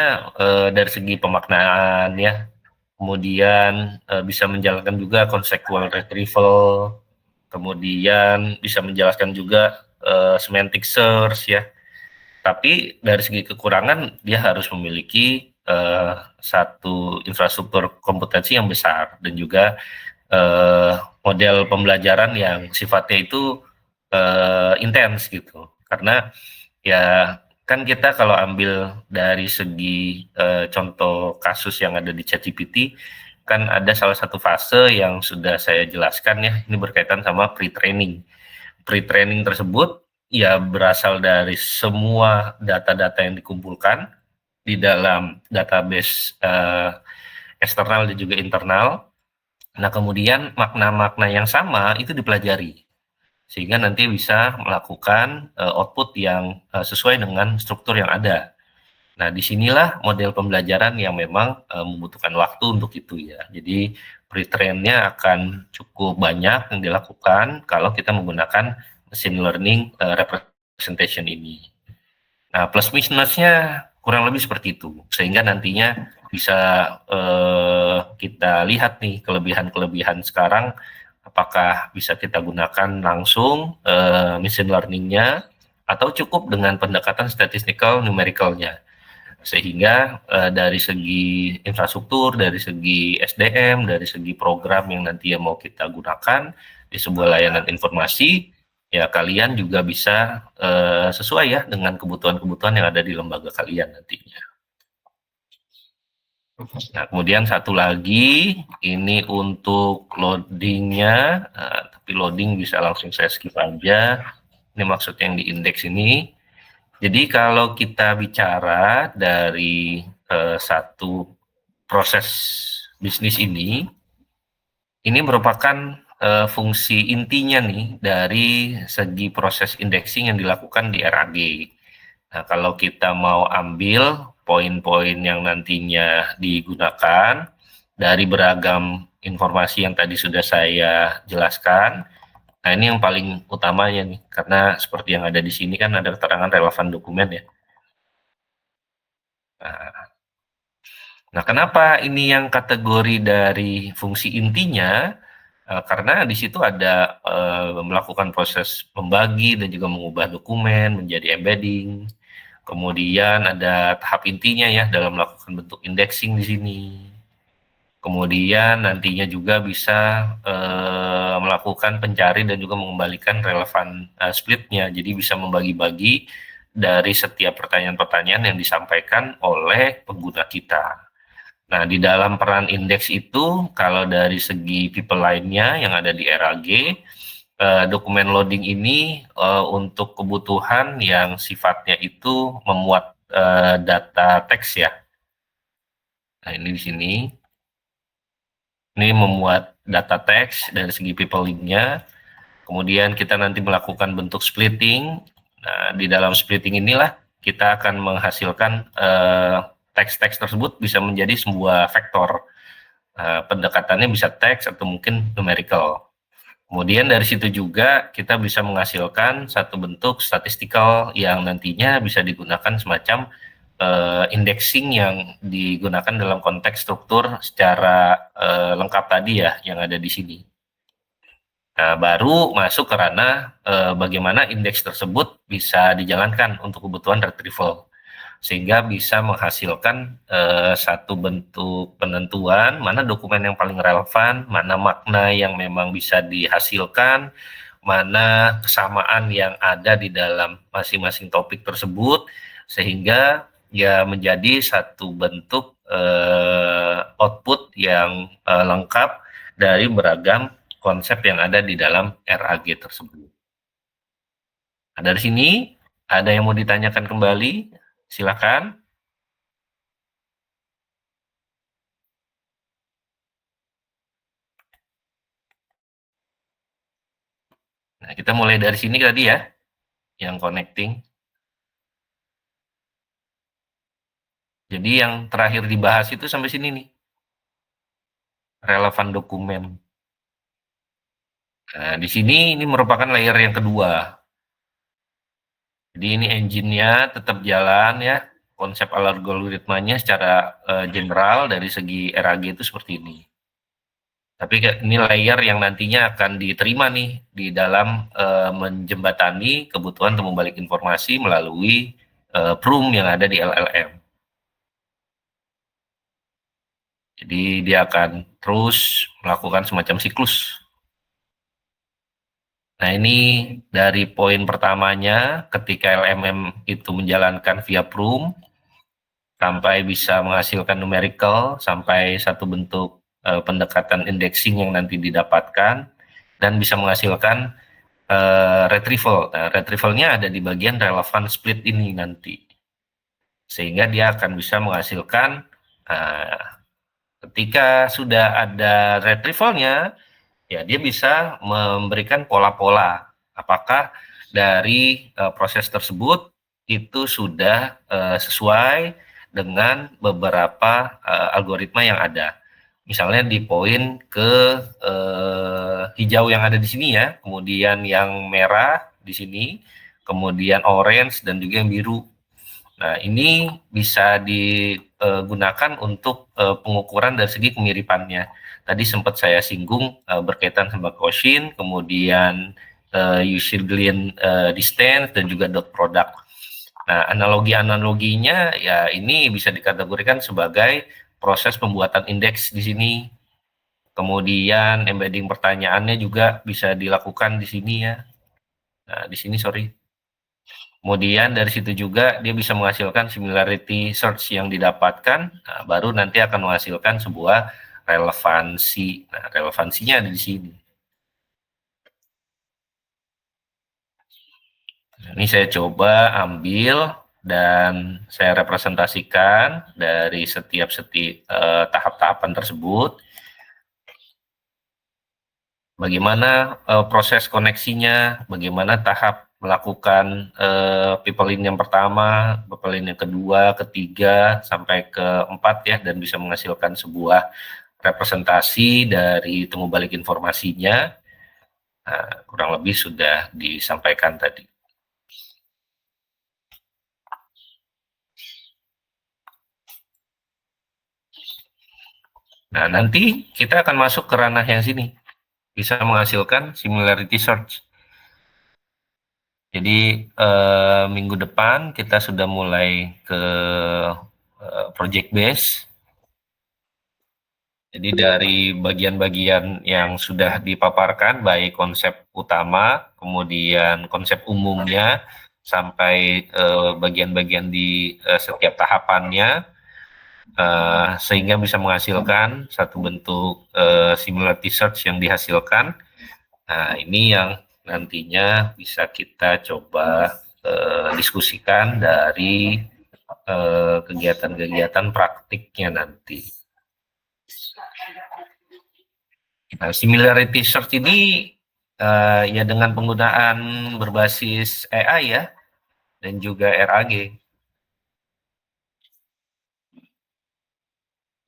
dari segi pemaknaan ya, kemudian bisa menjalankan juga conceptual retrieval, kemudian bisa menjelaskan juga semantic search ya. Tapi dari segi kekurangan dia harus memiliki satu infrastruktur kompetensi yang besar dan juga model pembelajaran yang sifatnya itu intens gitu. Karena ya kan kita kalau ambil dari segi contoh kasus yang ada di ChatGPT, kan ada salah satu fase yang sudah saya jelaskan ya, ini berkaitan sama pre-training. Pre-training tersebut ya berasal dari semua data-data yang dikumpulkan di dalam database eksternal dan juga internal. Nah, kemudian makna-makna yang sama itu dipelajari sehingga nanti bisa melakukan output yang sesuai dengan struktur yang ada. Nah, disinilah model pembelajaran yang memang membutuhkan waktu untuk itu ya. Jadi pre-trainnya akan cukup banyak yang dilakukan kalau kita menggunakan machine learning representation ini. Nah, plus minusnya kurang lebih seperti itu, sehingga nantinya bisa kita lihat nih kelebihan-kelebihan sekarang, apakah bisa kita gunakan langsung machine learning-nya atau cukup dengan pendekatan statistical numericalnya, sehingga dari segi infrastruktur, dari segi SDM, dari segi program yang nanti mau kita gunakan di sebuah layanan informasi, ya kalian juga bisa sesuai ya dengan kebutuhan-kebutuhan yang ada di lembaga kalian nantinya. Nah, kemudian satu lagi, ini untuk loadingnya, tapi loading bisa langsung saya skip aja. Ini maksudnya yang di indeks ini. Jadi kalau kita bicara dari satu proses bisnis ini merupakan fungsi intinya nih dari segi proses indexing yang dilakukan di RAG. Nah, kalau kita mau ambil poin-poin yang nantinya digunakan dari beragam informasi yang tadi sudah saya jelaskan, nah ini yang paling utamanya nih, karena seperti yang ada di sini kan ada keterangan relevan dokumen ya. Nah, Nah, kenapa ini yang kategori dari fungsi intinya? Karena di situ ada melakukan proses membagi dan juga mengubah dokumen menjadi embedding. Kemudian ada tahap intinya ya dalam melakukan bentuk indexing di sini. Kemudian nantinya juga bisa melakukan pencari dan juga mengembalikan relevan splitnya. Jadi bisa membagi-bagi dari setiap pertanyaan-pertanyaan yang disampaikan oleh pengguna kita. Nah, di dalam peran indeks itu, kalau dari segi people lainnya yang ada di RAG, dokumen loading ini untuk kebutuhan yang sifatnya itu memuat data teks ya. Nah, ini di sini. Ini memuat data teks dari segi people link-nya. Kemudian kita nanti melakukan bentuk splitting. Nah, di dalam splitting inilah kita akan menghasilkan teks-teks tersebut bisa menjadi sebuah vektor. Pendekatannya bisa teks atau mungkin numerical. Kemudian dari situ juga kita bisa menghasilkan satu bentuk statistikal yang nantinya bisa digunakan semacam indexing yang digunakan dalam konteks struktur secara lengkap tadi ya yang ada di sini. Nah, baru masuk ke ranah bagaimana indeks tersebut bisa dijalankan untuk kebutuhan retrieval sehingga bisa menghasilkan satu bentuk penentuan mana dokumen yang paling relevan, mana makna yang memang bisa dihasilkan, mana kesamaan yang ada di dalam masing-masing topik tersebut, sehingga ya menjadi satu bentuk output yang lengkap dari beragam konsep yang ada di dalam RAG tersebut. Nah, dari sini ada yang mau ditanyakan kembali? Silakan. Nah, kita mulai dari sini tadi ya, yang connecting. Jadi yang terakhir dibahas itu sampai sini nih, relevan dokumen. Nah, di sini ini merupakan layer yang kedua. Jadi ini engine-nya tetap jalan ya, konsep algoritmanya secara general dari segi RAG itu seperti ini. Tapi ini layer yang nantinya akan diterima nih di dalam menjembatani kebutuhan untuk membalik informasi melalui PRUM yang ada di LLM. Jadi dia akan terus melakukan semacam siklus. Nah, ini dari poin pertamanya ketika LMM itu menjalankan via PRUM sampai bisa menghasilkan numerical sampai satu bentuk pendekatan indexing yang nanti didapatkan dan bisa menghasilkan retrieval. Nah, retrievalnya ada di bagian relevan split ini nanti. Sehingga dia akan bisa menghasilkan ketika sudah ada retrievalnya, ya dia bisa memberikan pola-pola. Apakah dari proses tersebut itu sudah sesuai dengan beberapa algoritma yang ada. Misalnya di poin ke hijau yang ada di sini ya, kemudian yang merah di sini, kemudian orange dan juga yang biru. Nah, ini bisa digunakan untuk pengukuran dari segi kemiripannya. Tadi sempat saya singgung berkaitan sama Gaussian, kemudian Euclidean distance dan juga dot product. Nah, analogi-analoginya ya ini bisa dikategorikan sebagai proses pembuatan indeks di sini. Kemudian embedding pertanyaannya juga bisa dilakukan di sini ya. Nah, di sini sorry. Kemudian dari situ juga dia bisa menghasilkan similarity search yang didapatkan, nah, baru nanti akan menghasilkan sebuah relevansi. Nah, relevansinya ada di sini. Ini saya coba ambil dan saya representasikan dari setiap tahap-tahapan tersebut. Bagaimana proses koneksinya, bagaimana tahap melakukan people line yang pertama, people line yang kedua, ketiga, sampai keempat ya, dan bisa menghasilkan sebuah representasi dari temu balik informasinya. Nah, kurang lebih sudah disampaikan tadi. Nah, nanti kita akan masuk ke ranah yang sini, bisa menghasilkan similarity search. Jadi minggu depan kita sudah mulai ke project base. Jadi dari bagian-bagian yang sudah dipaparkan, baik konsep utama, kemudian konsep umumnya, sampai bagian-bagian di setiap tahapannya, sehingga bisa menghasilkan satu bentuk similarity search yang dihasilkan. Nah, ini yang nantinya bisa kita coba diskusikan dari kegiatan-kegiatan praktiknya nanti. Nah, similarity search ini ya dengan penggunaan berbasis AI ya, dan juga RAG.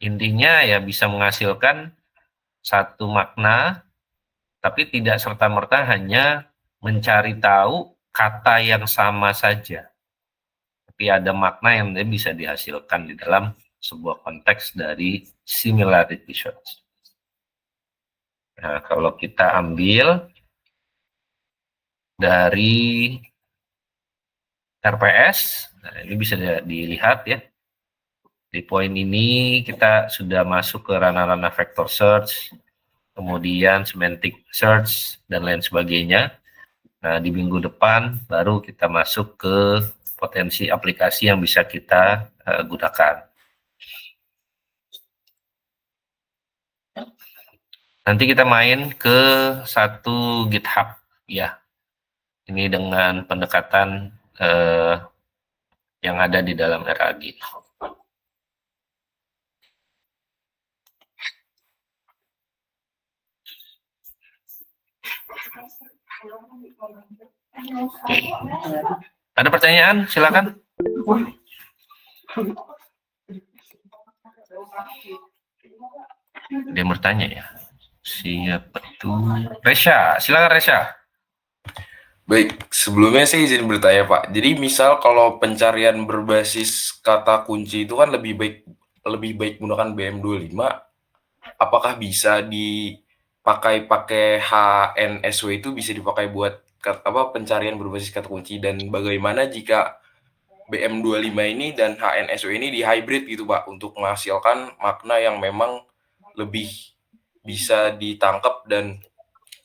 Intinya ya bisa menghasilkan satu makna, tapi tidak serta-merta hanya mencari tahu kata yang sama saja. Tapi ada makna yang bisa dihasilkan di dalam sebuah konteks dari similarity search. Nah, kalau kita ambil dari RPS, nah ini bisa dilihat ya. Di poin ini kita sudah masuk ke ranah-ranah vector search, kemudian semantic search, dan lain sebagainya. Nah, di minggu depan baru kita masuk ke potensi aplikasi yang bisa kita gunakan. Nanti kita main ke satu GitHub ya. Ini dengan pendekatan yang ada di dalam RAG. Oke. Ada pertanyaan? Silakan. Dia bertanya ya. Siapa tuh? Resha, silakan Resha. Baik, sebelumnya saya izin bertanya Pak. Jadi misal kalau pencarian berbasis kata kunci itu kan lebih baik menggunakan BM25, apakah bisa dipakai HNSW itu bisa dipakai buat pencarian berbasis kata kunci, dan bagaimana jika BM25 ini dan HNSW ini di hybrid gitu Pak, untuk menghasilkan makna yang memang lebih bisa ditangkap dan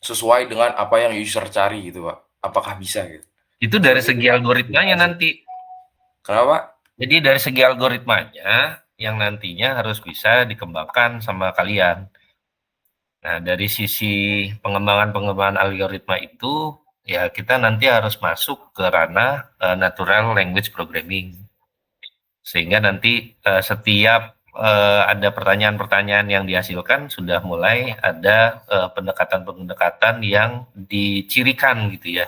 sesuai dengan apa yang user cari gitu Pak. Apakah bisa gitu? Itu dari segi algoritmanya nanti. Kenapa? Jadi dari segi algoritmanya yang nantinya harus bisa dikembangkan sama kalian. Nah, dari sisi pengembangan algoritma itu, ya kita nanti harus masuk ke ranah natural language programming. Sehingga nanti setiap ada pertanyaan-pertanyaan yang dihasilkan, sudah mulai ada pendekatan-pendekatan yang dicirikan gitu ya,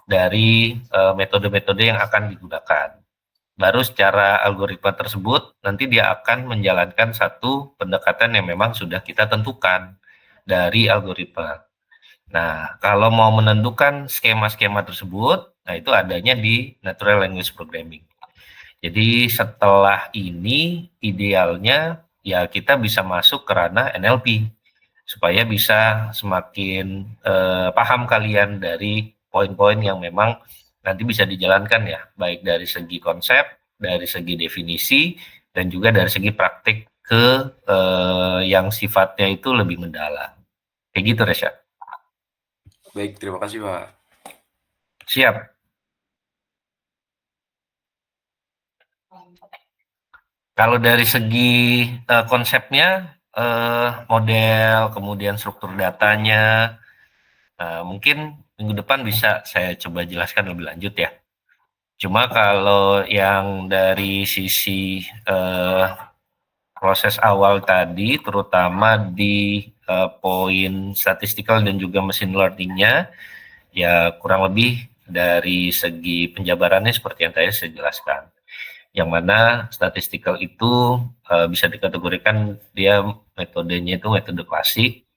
dari metode-metode yang akan digunakan. Baru secara algoritma tersebut, nanti dia akan menjalankan satu pendekatan yang memang sudah kita tentukan dari algoritma. Nah, kalau mau menentukan skema-skema tersebut, nah itu adanya di Natural Language Programming. Jadi setelah ini idealnya ya kita bisa masuk ke ranah NLP supaya bisa semakin paham kalian dari poin-poin yang memang nanti bisa dijalankan ya, baik dari segi konsep, dari segi definisi, dan juga dari segi praktik ke yang sifatnya itu lebih mendalam. Kayak gitu, Resya. Baik, terima kasih Pak. Siap. Kalau dari segi konsepnya, model, kemudian struktur datanya, mungkin minggu depan bisa saya coba jelaskan lebih lanjut ya. Cuma kalau yang dari sisi proses awal tadi, terutama di poin statistical dan juga machine learning-nya, ya kurang lebih dari segi penjabarannya seperti yang tadi saya jelaskan. Yang mana statistical itu bisa dikategorikan dia metodenya itu metode klasik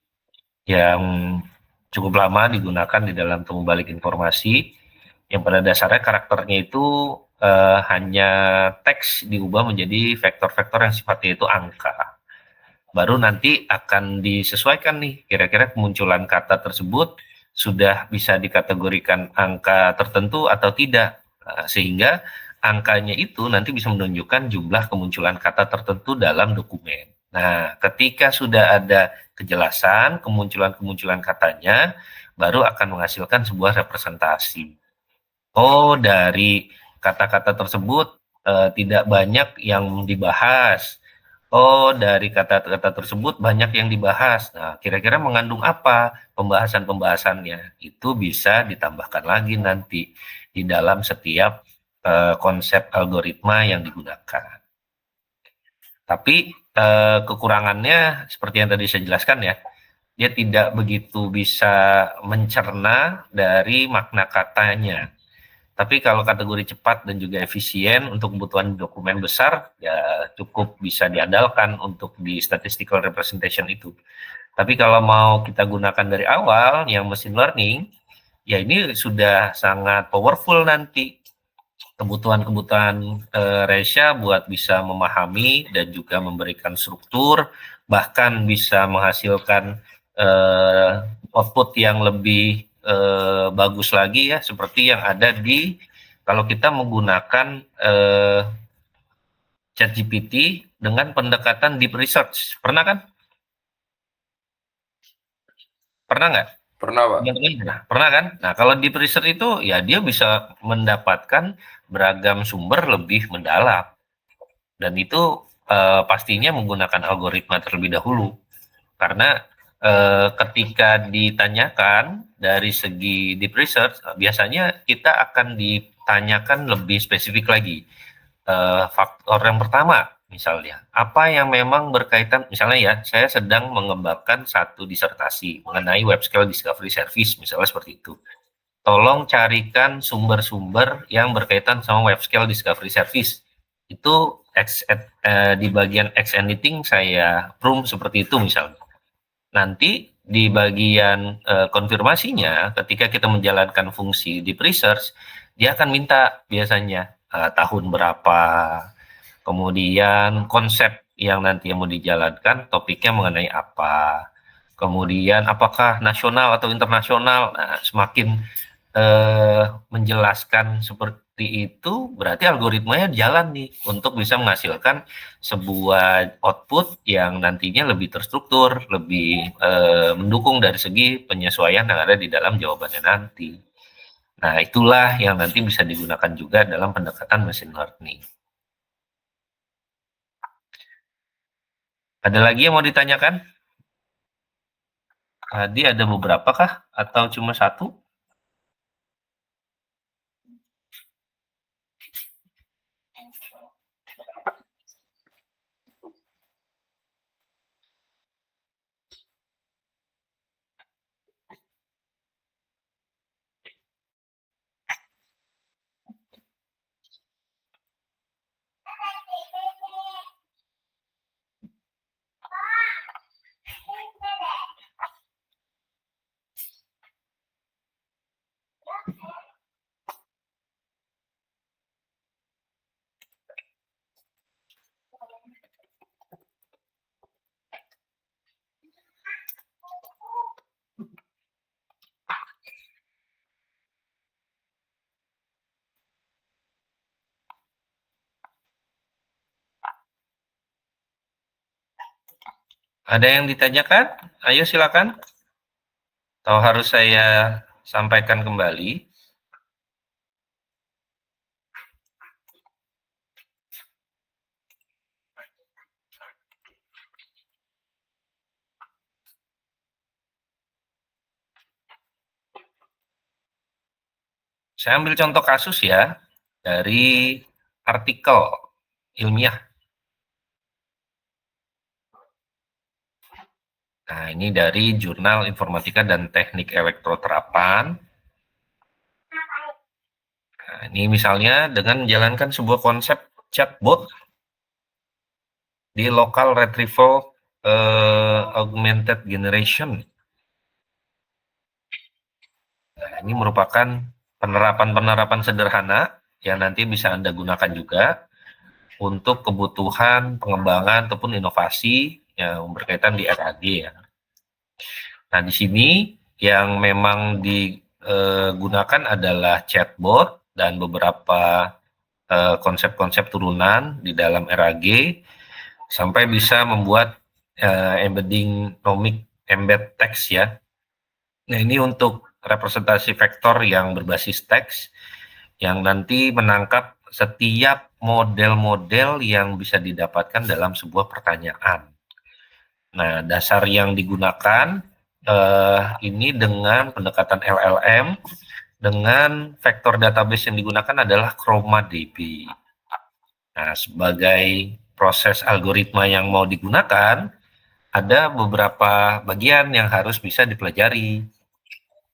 yang cukup lama digunakan di dalam temu balik informasi, yang pada dasarnya karakternya itu hanya teks diubah menjadi vektor-vektor yang sifatnya itu angka. baru nanti akan disesuaikan nih, kira-kira kemunculan kata tersebut sudah bisa dikategorikan angka tertentu atau tidak. Sehingga angkanya itu nanti bisa menunjukkan jumlah kemunculan kata tertentu dalam dokumen. Nah, ketika sudah ada kejelasan kemunculan-kemunculan katanya, baru akan menghasilkan sebuah representasi. Oh, dari kata-kata tersebut tidak banyak yang dibahas. Oh, dari kata-kata tersebut banyak yang dibahas. Nah, kira-kira mengandung apa pembahasan-pembahasannya? Itu bisa ditambahkan lagi nanti di dalam setiap konsep algoritma yang digunakan. Tapi kekurangannya seperti yang tadi saya jelaskan ya, dia tidak begitu bisa mencerna dari makna katanya. Tapi kalau kategori cepat dan juga efisien untuk kebutuhan dokumen besar, ya cukup bisa diandalkan untuk di statistical representation itu. Tapi kalau mau kita gunakan dari awal, yang machine learning, ya ini sudah sangat powerful nanti. Kebutuhan-kebutuhan Resha buat bisa memahami dan juga memberikan struktur, bahkan bisa menghasilkan output yang lebih bagus lagi ya, seperti yang ada di kalau kita menggunakan ChatGPT dengan pendekatan deep research. Pernah kan? Pernah nggak? Pernah, Pak. Pernah kan? Nah, kalau deep research itu ya dia bisa mendapatkan beragam sumber lebih mendalam. Dan itu pastinya menggunakan algoritma terlebih dahulu. Karena ketika ditanyakan dari segi deep research, biasanya kita akan ditanyakan lebih spesifik lagi. Faktor yang pertama, misalnya, apa yang memang berkaitan, misalnya ya, saya sedang mengembangkan satu disertasi mengenai web scale discovery service, misalnya seperti itu. Tolong carikan sumber-sumber yang berkaitan sama web scale discovery service. Itu di bagian X editing saya prompt seperti itu misalnya. Nanti di bagian konfirmasinya, ketika kita menjalankan fungsi deep research, dia akan minta biasanya tahun berapa, kemudian konsep yang nanti mau dijalankan, topiknya mengenai apa, kemudian apakah nasional atau internasional. Nah, semakin menjelaskan seperti itu, berarti algoritmanya jalan nih untuk bisa menghasilkan sebuah output yang nantinya lebih terstruktur, lebih mendukung dari segi penyesuaian yang ada di dalam jawabannya nanti. Nah, itulah yang nanti bisa digunakan juga dalam pendekatan machine learning. Ada lagi yang mau ditanyakan? Tadi ada beberapa kah? Atau cuma satu? Ada yang ditanyakan? Ayo silakan. Atau harus saya sampaikan kembali? Saya ambil contoh kasus ya, dari artikel ilmiah. Nah, ini dari Jurnal Informatika dan Teknik Elektroterapan. Nah, ini misalnya dengan menjalankan sebuah konsep chatbot di local retrieval augmented generation. Nah, ini merupakan penerapan-penerapan sederhana yang nanti bisa Anda gunakan juga untuk kebutuhan pengembangan ataupun inovasi yang berkaitan di RAG ya. Nah, di sini yang memang digunakan adalah chatbot dan beberapa konsep-konsep turunan di dalam RAG sampai bisa membuat embedding nomic embed text ya. Nah, ini untuk representasi vektor yang berbasis teks yang nanti menangkap setiap model-model yang bisa didapatkan dalam sebuah pertanyaan. Nah, dasar yang digunakan ini dengan pendekatan LLM, dengan vektor database yang digunakan adalah ChromaDB. Nah, sebagai proses algoritma yang mau digunakan, ada beberapa bagian yang harus bisa dipelajari.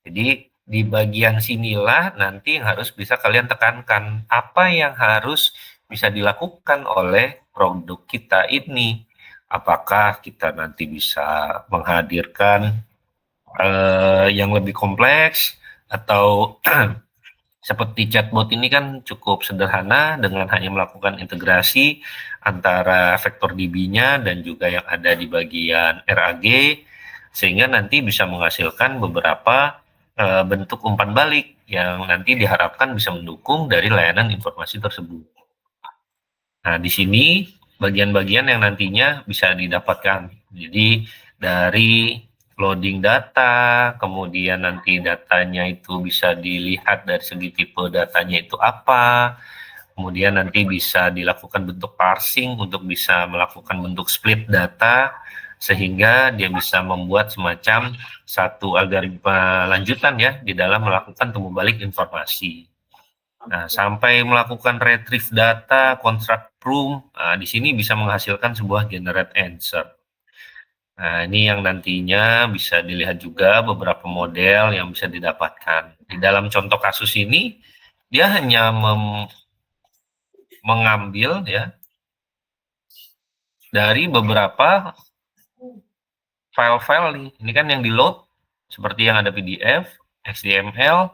Jadi, di bagian sinilah nanti yang harus bisa kalian tekankan. Apa yang harus bisa dilakukan oleh produk kita ini. Apakah kita nanti bisa menghadirkan yang lebih kompleks, atau seperti chatbot ini kan cukup sederhana dengan hanya melakukan integrasi antara vektor DB-nya dan juga yang ada di bagian RAG, sehingga nanti bisa menghasilkan beberapa bentuk umpan balik yang nanti diharapkan bisa mendukung dari layanan informasi tersebut. Nah, di sini bagian-bagian yang nantinya bisa didapatkan. Jadi dari loading data, kemudian nanti datanya itu bisa dilihat dari segi tipe datanya itu apa, kemudian nanti bisa dilakukan bentuk parsing untuk bisa melakukan bentuk split data, sehingga dia bisa membuat semacam satu algoritma lanjutan ya di dalam melakukan temu balik informasi. Nah, sampai melakukan retrieve data, construct proof, di sini bisa menghasilkan sebuah generate answer. Nah, ini yang nantinya bisa dilihat juga beberapa model yang bisa didapatkan. Di dalam contoh kasus ini, dia hanya mengambil ya dari beberapa file-file nih. Ini kan yang di-load, seperti yang ada PDF, XML,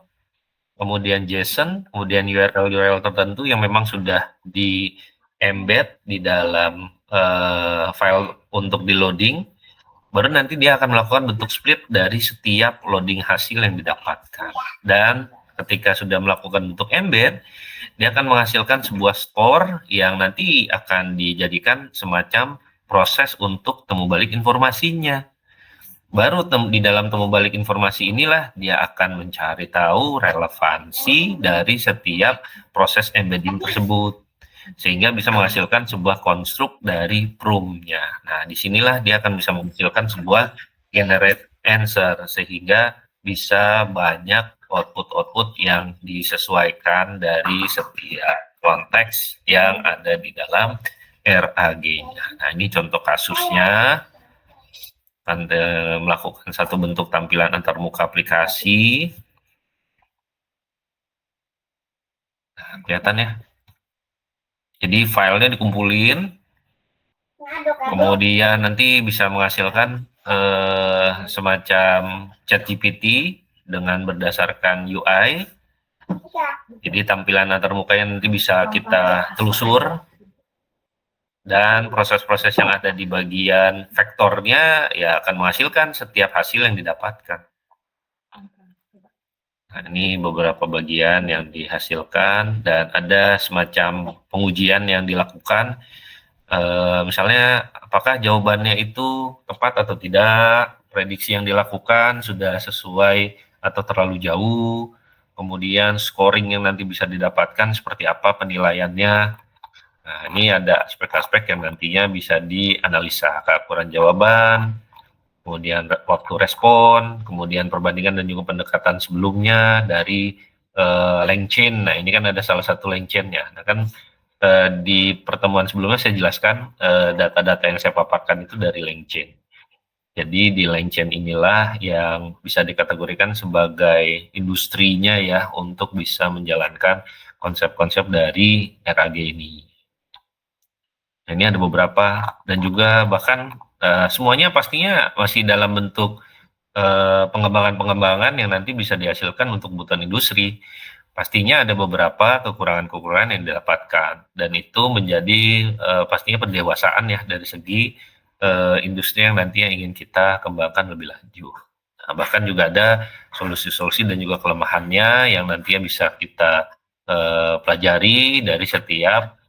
kemudian JSON, kemudian URL-URL tertentu yang memang sudah di-embed di dalam file untuk di-loading. Baru nanti dia akan melakukan bentuk split dari setiap loading hasil yang didapatkan. Dan ketika sudah melakukan bentuk embed, dia akan menghasilkan sebuah store yang nanti akan dijadikan semacam proses untuk temu balik informasinya. Baru di dalam temu balik informasi inilah dia akan mencari tahu relevansi dari setiap proses embedding tersebut, sehingga bisa menghasilkan sebuah konstruk dari prompt-nya. Nah, disinilah dia akan bisa menghasilkan sebuah generate answer, sehingga bisa banyak output-output yang disesuaikan dari setiap konteks yang ada di dalam RAG-nya. Nah, ini contoh kasusnya. Anda melakukan satu bentuk tampilan antarmuka aplikasi. Nah, kelihatan ya. Jadi filenya dikumpulin, kemudian nanti bisa menghasilkan semacam ChatGPT dengan berdasarkan UI. Jadi tampilan antarmuka yang nanti bisa kita telusur, dan proses-proses yang ada di bagian vektornya ya akan menghasilkan setiap hasil yang didapatkan. Nah, ini beberapa bagian yang dihasilkan dan ada semacam pengujian yang dilakukan. Misalnya, apakah jawabannya itu tepat atau tidak, prediksi yang dilakukan sudah sesuai atau terlalu jauh, kemudian scoring yang nanti bisa didapatkan seperti apa penilaiannya. Nah, ini ada aspek-aspek yang nantinya bisa dianalisa, keakuran jawaban, kemudian waktu respon, kemudian perbandingan dan juga pendekatan sebelumnya dari LangChain. Nah, ini kan ada salah satu LangChain-nya. Nah, kan di pertemuan sebelumnya saya jelaskan data-data yang saya paparkan itu dari LangChain. Jadi di LangChain inilah yang bisa dikategorikan sebagai industrinya ya untuk bisa menjalankan konsep-konsep dari RAG ini. Nah, ini ada beberapa dan juga bahkan semuanya pastinya masih dalam bentuk pengembangan-pengembangan yang nanti bisa dihasilkan untuk kebutuhan industri. Pastinya ada beberapa kekurangan-kekurangan yang didapatkan, dan itu menjadi pastinya pendewasaan ya dari segi industri yang nantinya ingin kita kembangkan lebih lanjut. Nah, bahkan juga ada solusi-solusi dan juga kelemahannya yang nantinya bisa kita pelajari dari setiap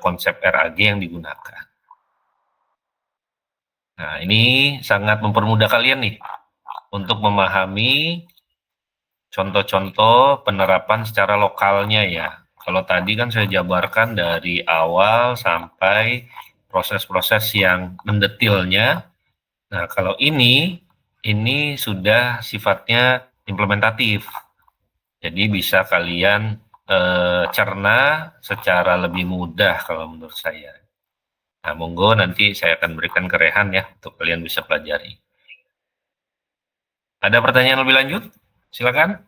konsep RAG yang digunakan. Nah, ini sangat mempermudah kalian nih untuk memahami contoh-contoh penerapan secara lokalnya ya. Kalau tadi kan saya jabarkan dari awal sampai proses-proses yang mendetilnya. Nah, kalau ini sudah sifatnya implementatif. Jadi bisa kalian cerna secara lebih mudah kalau menurut saya. Nah, monggo nanti saya akan berikan ke Rehan ya untuk kalian bisa pelajari. Ada pertanyaan lebih lanjut? Silakan.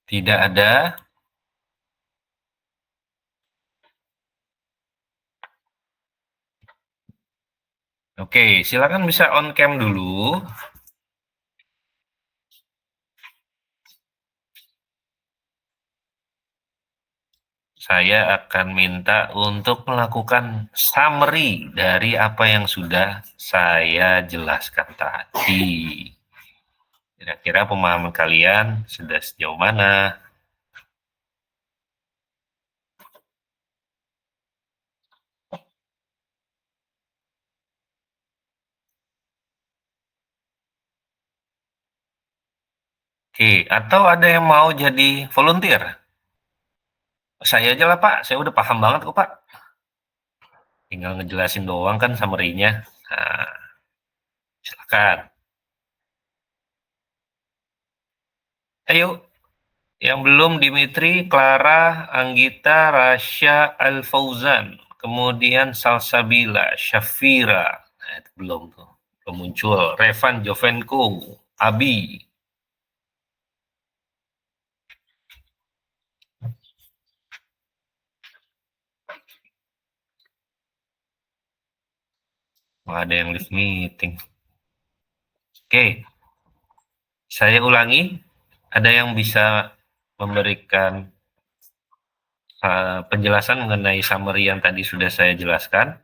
Tidak ada. Oke, silakan bisa on cam dulu. Saya akan minta untuk melakukan summary dari apa yang sudah saya jelaskan tadi. Kira-kira pemahaman kalian sudah sejauh mana? Oke, atau ada yang mau jadi volunteer? Saya aja lah Pak, saya udah paham banget kok Pak. Tinggal ngejelasin doang kan summary-nya. Nah, silakan. Ayo, yang belum Dimitri, Clara, Anggita, Rasya, Alfauzan, kemudian Salsabila, Syafira. Nah, itu belum tuh. Belum muncul. Revan, Jovenko, Abi. Ada yang live meeting. Oke, saya ulangi. Ada yang bisa memberikan penjelasan mengenai summary yang tadi sudah saya jelaskan?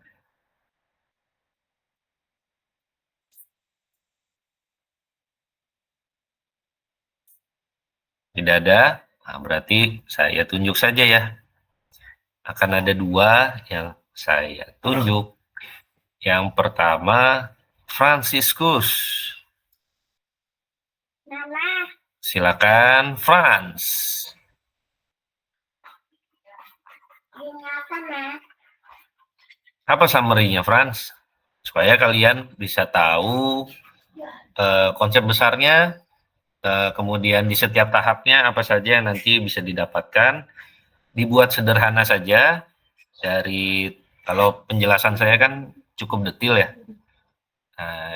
Tidak ada, nah, berarti saya tunjuk saja ya. Akan ada dua yang saya tunjuk. Yang pertama, Franciscus. Nama. Silakan, Franz. Apa summary-nya, Franz? Supaya kalian bisa tahu konsep besarnya, kemudian di setiap tahapnya apa saja yang nanti bisa didapatkan. Dibuat sederhana saja. Dari kalau penjelasan saya kan cukup detail ya.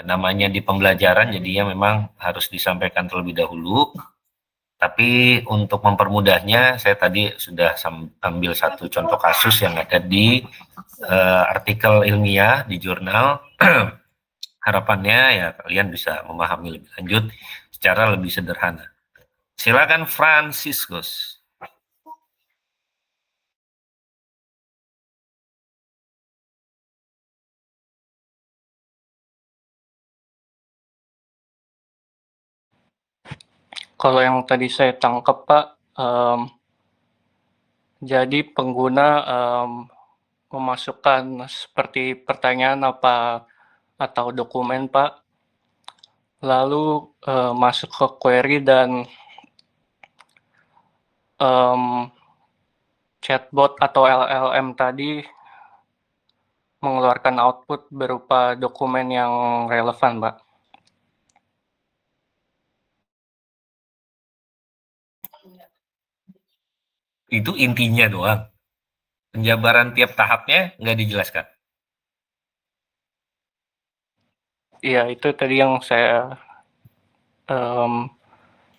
Namanya di pembelajaran jadinya memang harus disampaikan terlebih dahulu. Tapi untuk mempermudahnya, saya tadi sudah ambil satu contoh kasus yang ada di artikel ilmiah di jurnal. Harapannya ya kalian bisa memahami lebih lanjut secara lebih sederhana. Silakan Franciscus. Kalau yang tadi saya tangkap Pak, jadi pengguna memasukkan seperti pertanyaan apa atau dokumen Pak, lalu masuk ke query dan chatbot atau LLM tadi mengeluarkan output berupa dokumen yang relevan Pak. Itu intinya doang. Penjabaran tiap tahapnya nggak dijelaskan. Iya, itu tadi yang saya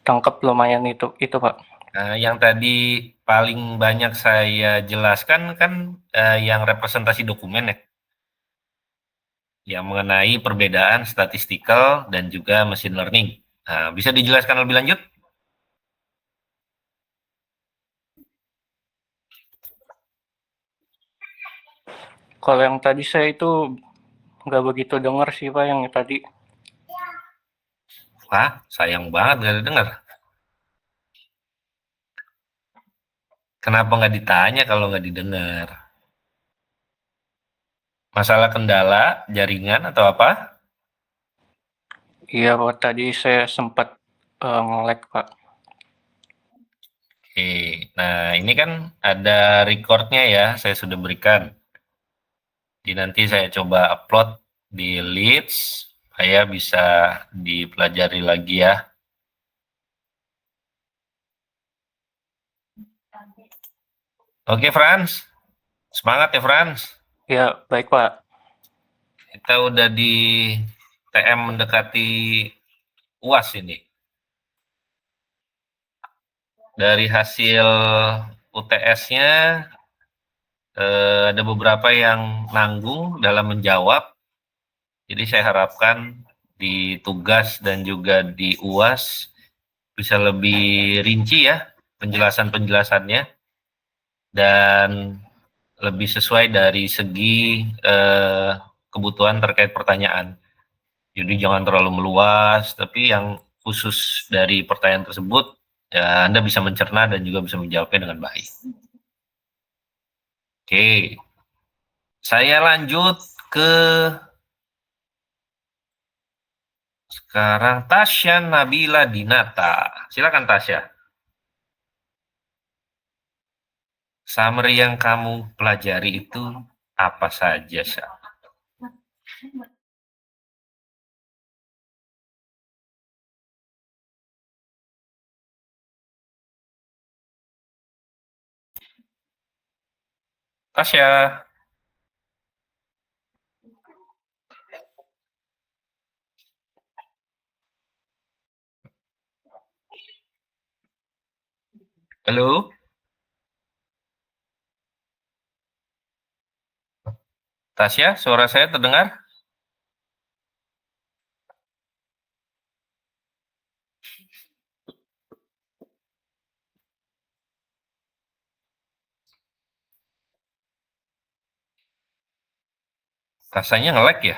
tangkap lumayan itu Pak. Nah, yang tadi paling banyak saya jelaskan kan yang representasi dokumen ya, yang mengenai perbedaan statistikal dan juga machine learning. Nah, bisa dijelaskan lebih lanjut? Kalau yang tadi saya itu nggak begitu dengar sih Pak yang tadi. Wah, sayang banget nggak didengar. Kenapa nggak ditanya kalau nggak didengar? Masalah kendala, jaringan atau apa? Iya Pak, tadi saya sempat nge-lag Pak. Oke, nah ini kan ada recordnya ya, saya sudah berikan. Jadi nanti saya coba upload di Leads, supaya bisa dipelajari lagi ya. Oke Frans, semangat ya Frans. Ya, baik Pak. Kita udah di TM mendekati UAS ini. Dari hasil UTS-nya ada beberapa yang nanggung dalam menjawab. Jadi saya harapkan di tugas dan juga di UAS bisa lebih rinci ya penjelasan-penjelasannya dan lebih sesuai dari segi kebutuhan terkait pertanyaan. Jadi jangan terlalu meluas, tapi yang khusus dari pertanyaan tersebut ya Anda bisa mencerna dan juga bisa menjawabnya dengan baik. Oke, saya lanjut ke sekarang Tasya Nabila Dinata. Silakan Tasya. Summary yang kamu pelajari itu apa saja, Sya? Tasya. Halo? Tasya, suara saya terdengar? Rasanya nge-lag ya?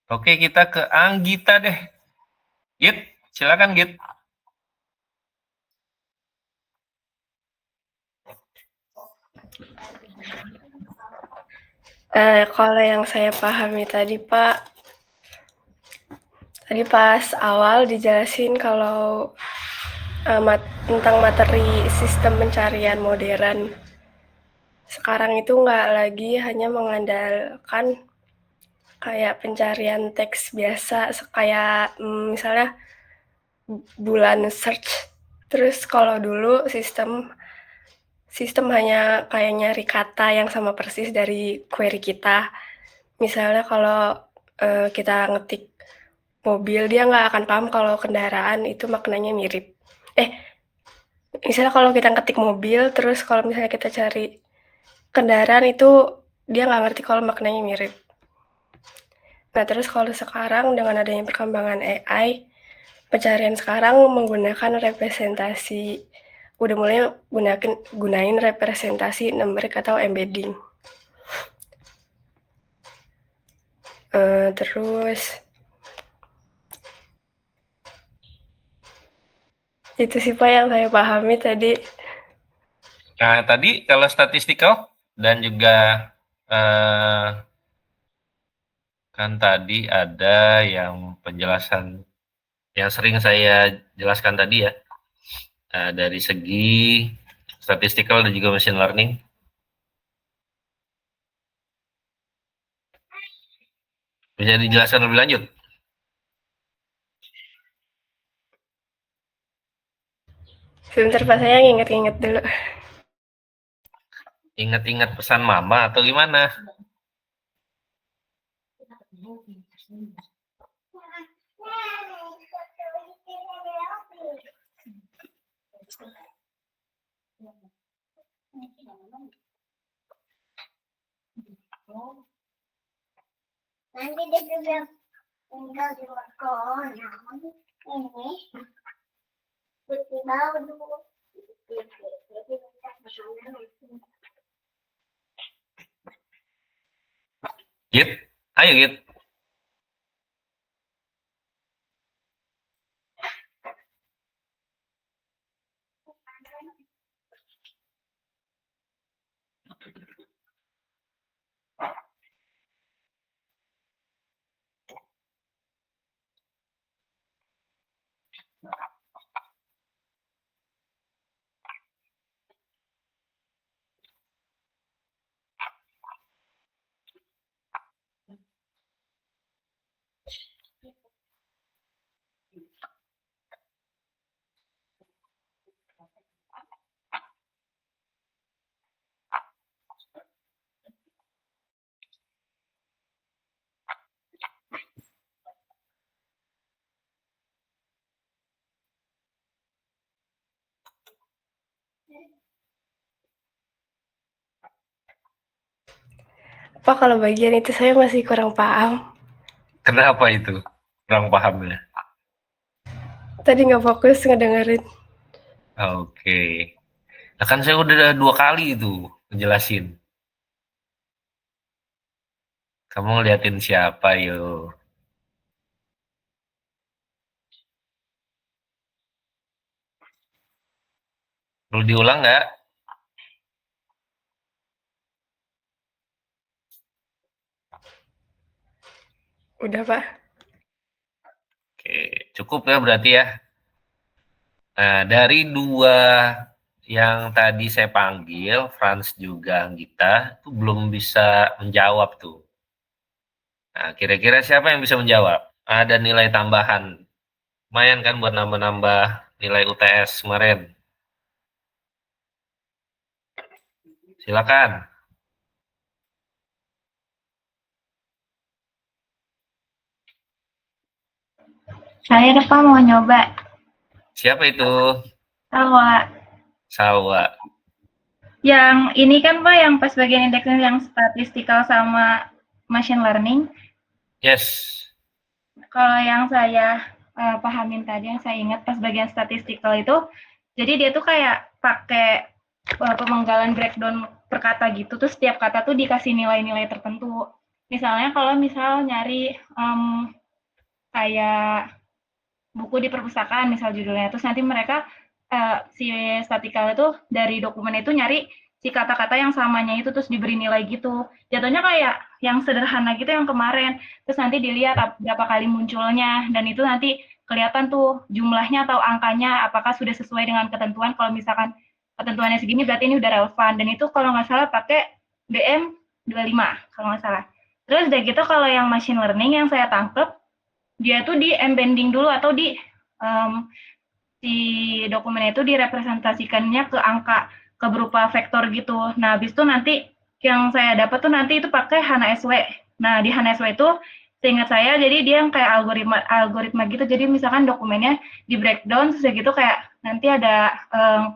Oke, kita ke Anggita deh. Git, silakan Git. Kalau yang saya pahami tadi Pak, tadi pas awal dijelasin kalau tentang materi sistem pencarian modern. Sekarang itu nggak lagi hanya mengandalkan kayak pencarian teks biasa, kayak misalnya bulan search. Terus kalau dulu sistem hanya kayak nyari kata yang sama persis dari query kita. Misalnya kalau kita ngetik mobil, dia nggak akan paham kalau kendaraan itu maknanya mirip. Misalnya kalau kita ngetik mobil, terus kalau misalnya kita cari kendaraan itu dia nggak ngerti kalau maknanya mirip. Nah terus kalau sekarang dengan adanya perkembangan AI, pencarian sekarang menggunakan representasi, udah mulai gunain representasi numerik atau embedding. Terus itu sih Pak yang saya pahami tadi. Nah, tadi kalau statistikal dan juga kan tadi ada yang penjelasan yang sering saya jelaskan tadi ya, dari segi statistikal dan juga machine learning. Bisa dijelaskan lebih lanjut? Sebentar Pak, saya nginget-nginget dulu. Ingat-ingat pesan mama atau gimana? Nanti dia bilang tinggal di balkon. Ini putih bau dulu. Git, ayo Git. Pak, kalau bagian itu saya masih kurang paham. Kenapa itu? Kurang pahamnya. Tadi nggak fokus ngedengerin. Oke. Nah, kan saya udah 2 kali itu ngejelasin. Kamu ngeliatin siapa yuk? Perlu diulang nggak? Udah, Pak. Oke, cukup ya berarti ya. Nah, dari 2 yang tadi saya panggil, Franz juga Anggita, itu belum bisa menjawab tuh. Nah, kira-kira siapa yang bisa menjawab? Ada nilai tambahan. Lumayan kan buat nambah-nambah nilai UTS kemarin. Silakan. Saya Pak mau nyoba. Siapa itu? Tawa. Salwa. Yang ini kan Pak, yang pas bagian indeksnya yang statistikal sama machine learning. Yes. Kalau yang saya pahamin tadi, yang saya ingat pas bagian statistikal itu, jadi dia tuh kayak pakai pemenggalan breakdown per kata gitu, terus setiap kata tuh dikasih nilai-nilai tertentu. Misalnya kalau nyari kayak buku di perpustakaan misal judulnya, terus nanti mereka si statikal itu dari dokumen itu nyari si kata-kata yang samanya itu terus diberi nilai gitu. Jatuhnya kayak yang sederhana gitu yang kemarin. Terus nanti dilihat berapa kali munculnya dan itu nanti kelihatan tuh jumlahnya atau angkanya apakah sudah sesuai dengan ketentuan. Kalau misalkan ketentuannya segini berarti ini udah relevan dan itu kalau nggak salah pakai BM 25 kalau nggak salah. Terus udah gitu kalau yang machine learning yang saya tangkep dia tuh di embedding dulu atau di dokumen itu direpresentasikannya ke angka, ke berupa vektor gitu. Nah, habis itu nanti yang saya dapat tuh nanti itu pakai HANA SW. Nah, di HANA SW itu seingat saya jadi dia yang kayak algoritma gitu. Jadi misalkan dokumennya di breakdown terus gitu kayak nanti ada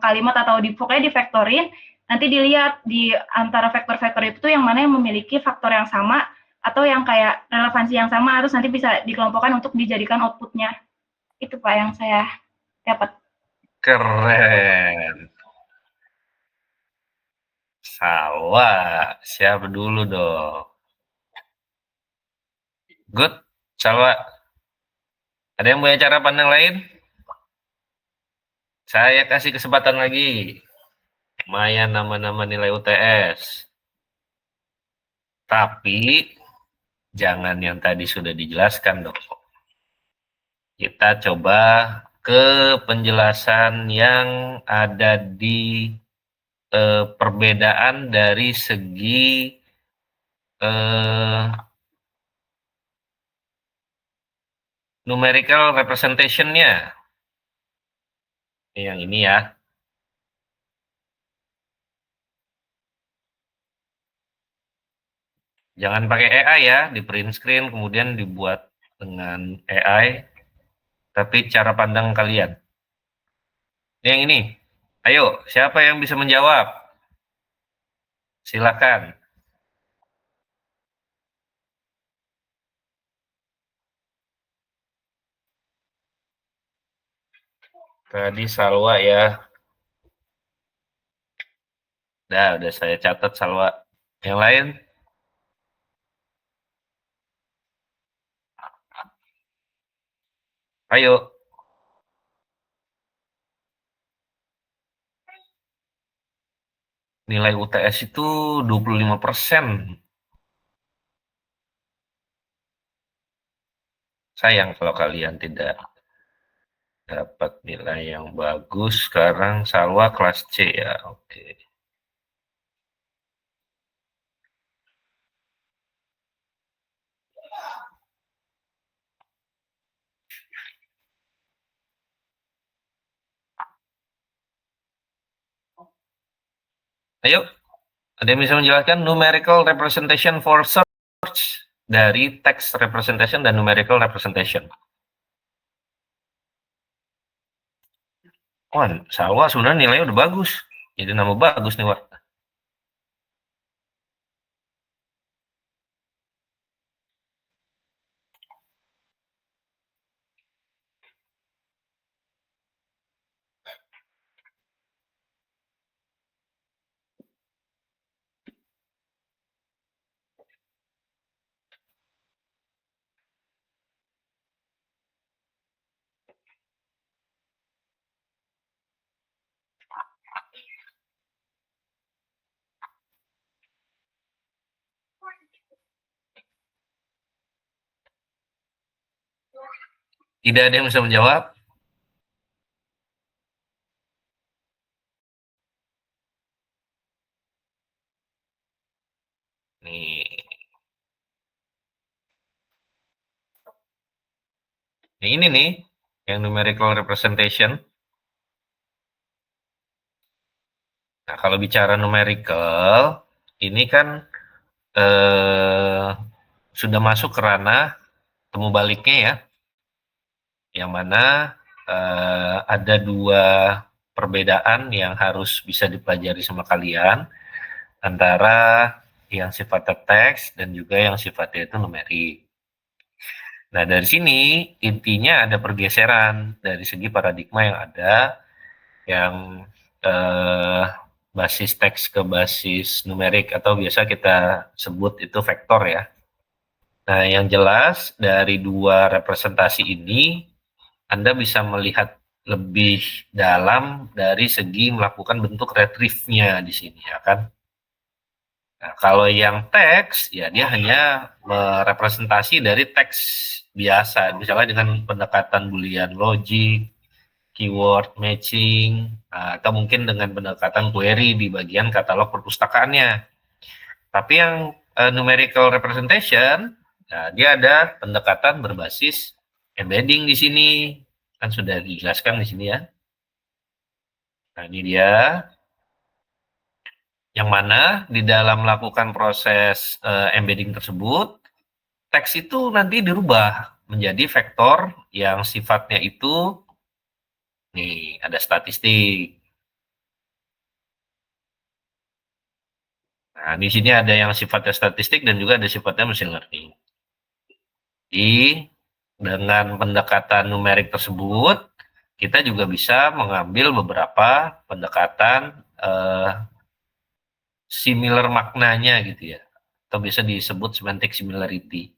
kalimat atau pokoknya divektorin, nanti dilihat di antara vektor-vektor itu tuh yang mana yang memiliki faktor yang sama atau yang kayak relevansi yang sama terus nanti bisa dikelompokkan untuk dijadikan outputnya. Itu Pak yang saya dapat. Keren. Salwa. Siapa dulu dong? Good. Salwa. Ada yang punya cara pandang lain? Saya kasih kesempatan lagi. Lumayan nama-nama nilai UTS. Tapi jangan yang tadi sudah dijelaskan dong. Kita coba ke penjelasan yang ada di perbedaan dari segi numerical representation-nya. Yang ini ya. Jangan pakai AI ya, di print screen kemudian dibuat dengan AI, tapi cara pandang kalian. Yang ini, ayo, siapa yang bisa menjawab? Silakan. Tadi Salwa ya. Udah saya catat Salwa. Yang lain? Ayo. Nilai UTS itu 25%. Sayang kalau kalian tidak dapat nilai yang bagus. Sekarang Salwa kelas C ya. Oke. Ayo, ada yang bisa menjelaskan numerical representation for search dari text representation dan numerical representation? Wah, Salwa sebenarnya nilainya udah bagus. Jadi nama bagus nih, Wak. Tidak ada yang bisa menjawab? Nih. Ini nih, yang numerical representation. Nah, kalau bicara numerical, ini kan sudah masuk ke ranah temu baliknya ya, yang mana ada dua perbedaan yang harus bisa dipelajari sama kalian, antara yang sifatnya teks dan juga yang sifatnya itu numerik. Nah, dari sini intinya ada pergeseran dari segi paradigma yang ada, yang basis teks ke basis numerik, atau biasa kita sebut itu vektor ya. Nah, yang jelas dari dua representasi ini, Anda bisa melihat lebih dalam dari segi melakukan bentuk retrieve-nya di sini ya kan. Nah, kalau yang teks, ya dia hanya merepresentasi dari teks biasa, misalnya dengan pendekatan boolean logic, keyword matching, atau mungkin dengan pendekatan query di bagian katalog perpustakaannya. Tapi yang numerical representation, nah, dia ada pendekatan berbasis embedding di sini, kan sudah dijelaskan di sini ya. Nah, ini dia. Yang mana di dalam melakukan proses embedding tersebut, teks itu nanti dirubah menjadi vektor yang sifatnya itu, nih ada statistik. Nah, di sini ada yang sifatnya statistik dan juga ada sifatnya machine learning. Jadi, dengan pendekatan numerik tersebut, kita juga bisa mengambil beberapa pendekatan similar maknanya gitu ya, atau bisa disebut semantic similarity.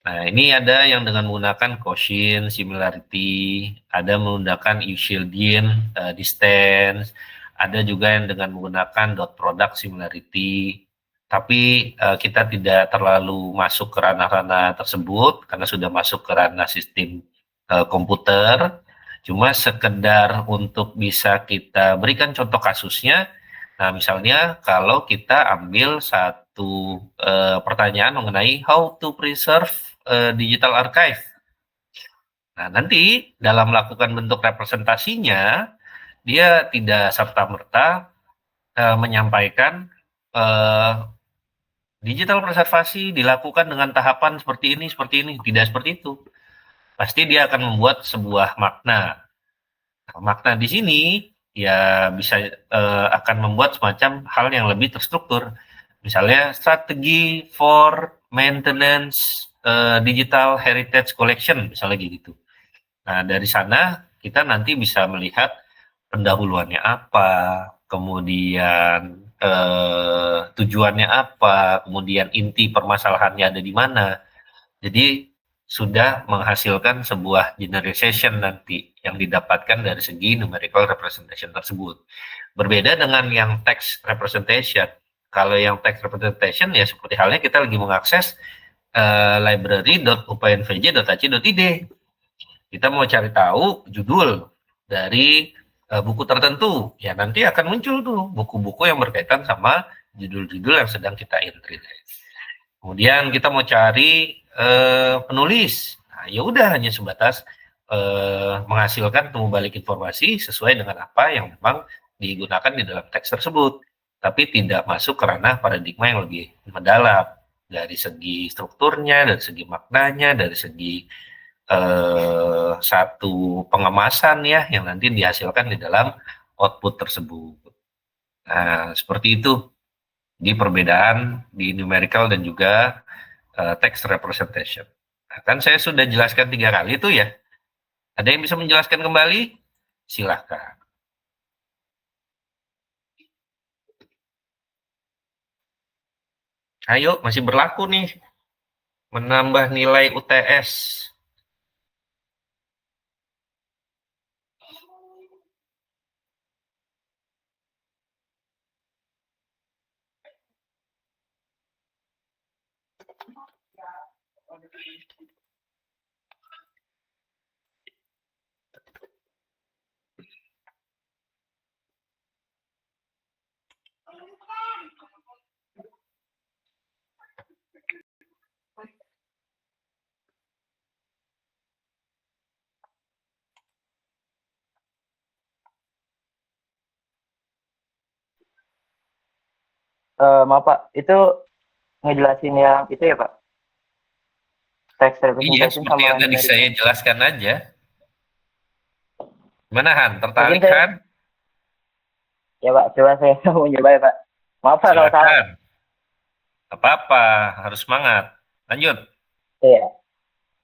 Nah, ini ada yang dengan menggunakan quotient similarity, ada menggunakan Euclidean distance, ada juga yang dengan menggunakan dot product similarity. Tapi kita tidak terlalu masuk ke ranah-ranah tersebut karena sudah masuk ke ranah sistem komputer. Cuma sekedar untuk bisa kita berikan contoh kasusnya. Nah, misalnya kalau kita ambil satu pertanyaan mengenai how to preserve digital archive. Nah, nanti dalam melakukan bentuk representasinya, dia tidak serta-merta menyampaikan digital preservasi dilakukan dengan tahapan seperti ini, tidak seperti itu. Pasti dia akan membuat sebuah makna. Nah, makna di sini ya bisa akan membuat semacam hal yang lebih terstruktur. Misalnya strategi for maintenance digital heritage collection, misalnya gitu. Nah, dari sana kita nanti bisa melihat pendahuluannya apa, kemudian tujuannya apa, kemudian inti permasalahannya ada di mana. Jadi sudah menghasilkan sebuah generalization nanti yang didapatkan dari segi numerical representation tersebut. Berbeda dengan yang text representation. Kalau yang text representation ya seperti halnya kita lagi mengakses library.upnvj.ac.id. Kita mau cari tahu judul dari buku tertentu, ya nanti akan muncul tuh buku-buku yang berkaitan sama judul-judul yang sedang kita entry. Kemudian kita mau cari penulis, nah, ya udah hanya sebatas menghasilkan temu balik informasi sesuai dengan apa yang memang digunakan di dalam teks tersebut, tapi tidak masuk ke ranah paradigma yang lebih mendalam dari segi strukturnya, dari segi maknanya, dari segi satu pengemasan ya yang nanti dihasilkan di dalam output tersebut. Nah, seperti itu di perbedaan di numerical dan juga text representation. Nah, kan saya sudah jelaskan 3 kali itu ya. Ada yang bisa menjelaskan kembali? Silahkan. Ayo, masih berlaku nih. Menambah nilai UTS. Maaf Pak, itu ngejelasin yang itu ya Pak? Text Iya, representation seperti sama yang tadi numerical. saya jelaskan aja. Gimana Han? Mungkin Tertarik saya, Han? ya Pak, coba saya mau coba ya Pak. Maaf Pak kalau salah. Silakan. Apa-apa, harus semangat. Lanjut. Iya.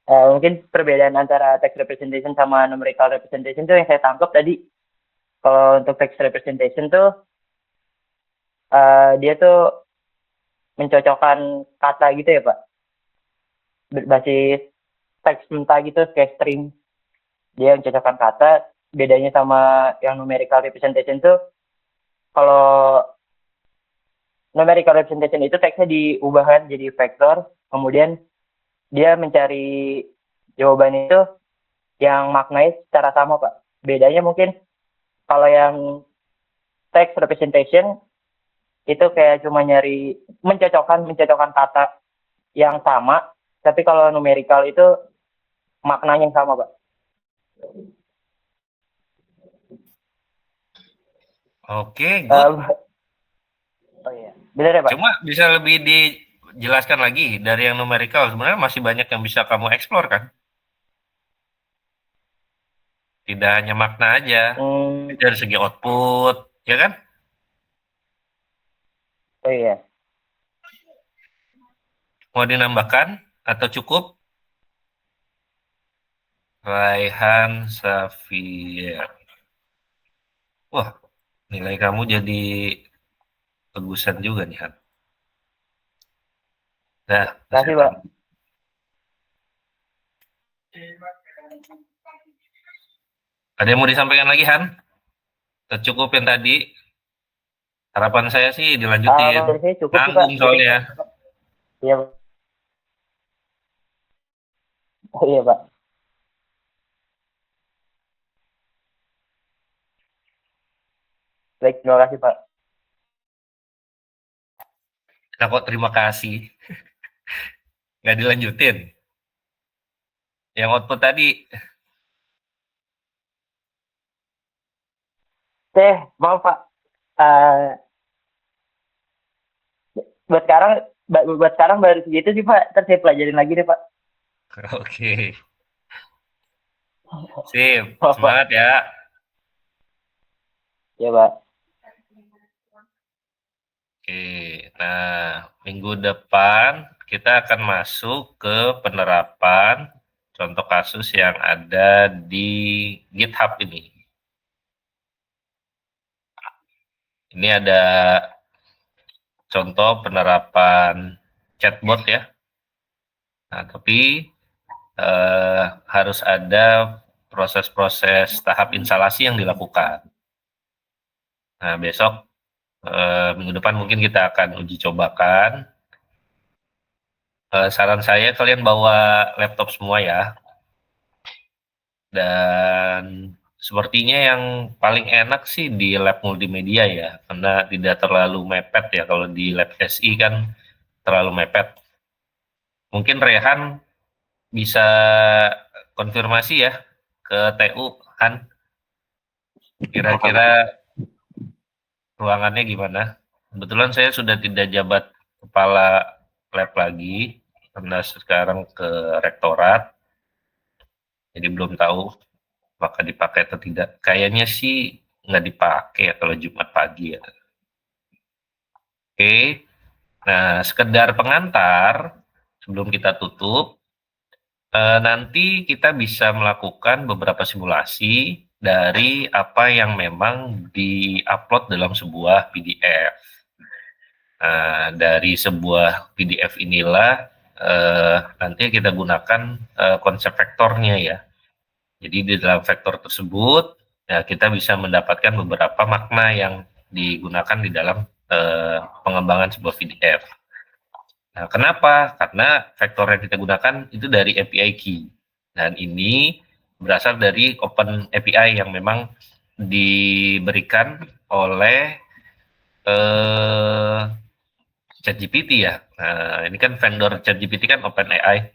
Mungkin perbedaan antara text representation sama numerical representation tuh yang saya tangkap tadi. Kalau untuk text representation tuh dia tuh mencocokkan kata gitu ya Pak. Berbasis teks mentah gitu kayak string. Dia mencocokkan kata. Bedanya sama yang numerical representation tuh kalau numerical representation itu teksnya diubahkan jadi vektor, kemudian dia mencari jawaban itu yang maknanya secara sama Pak. Bedanya mungkin kalau yang text representation itu kayak cuma nyari mencocokkan kata yang sama, tapi kalau numerical itu maknanya yang sama Pak. Oke, good. Oh iya, benar ya Pak? Cuma bisa lebih dijelaskan lagi dari yang numerical. Sebenarnya masih banyak yang bisa kamu eksplor kan? Tidak hanya makna aja, dari segi output, ya kan? Oh iya. Mau dinambahkan atau cukup? Raihan Safier. Wah, nilai kamu jadi tegusan juga nih Han. Nah, Kasih Pak. Ada yang mau disampaikan lagi Han? Cukup yang tadi. Harapan saya sih dilanjutin. Saya cukup sih, Nanggung Pak. soalnya. Iya. Oh iya Pak. Baik, terima kasih Pak. Nah kok terima kasih. Nggak dilanjutin. Yang output tadi. Maaf Pak. Buat sekarang buat sekarang baru segitu sih Pak. Ntar saya pelajarin lagi deh Pak. Oke, sip. Maaf, Pak. Semangat ya. Ya Pak. Oke, nah minggu depan kita akan masuk ke penerapan contoh kasus yang ada di GitHub ini. Ini ada contoh penerapan chatbot ya. Nah, tapi harus ada proses-proses tahap instalasi yang dilakukan. Nah, besok minggu depan mungkin kita akan uji cobakan. Saran saya kalian bawa laptop semua ya. Dan sepertinya yang paling enak sih di lab multimedia ya, karena tidak terlalu mepet ya. Kalau di lab SI kan terlalu mepet. Mungkin Rehan bisa konfirmasi ya ke TU, Han. Kira-kira ruangannya gimana? Kebetulan saya sudah tidak jabat kepala lab lagi, karena sekarang ke rektorat. Jadi belum tahu apakah dipakai atau tidak. Kayaknya sih nggak dipakai ya kalau Jumat pagi ya. Oke, nah sekedar pengantar sebelum kita tutup, nanti kita bisa melakukan beberapa simulasi dari apa yang memang di-upload dalam sebuah PDF. Nah, dari sebuah PDF inilah nanti kita gunakan konsep vektornya ya. Jadi di dalam vektor tersebut ya kita bisa mendapatkan beberapa makna yang digunakan di dalam pengembangan sebuah PDF. Nah, kenapa? Karena vektor yang kita gunakan itu dari API key. Dan ini berasal dari Open API yang memang diberikan oleh ChatGPT ya. Nah, ini kan vendor ChatGPT kan OpenAI.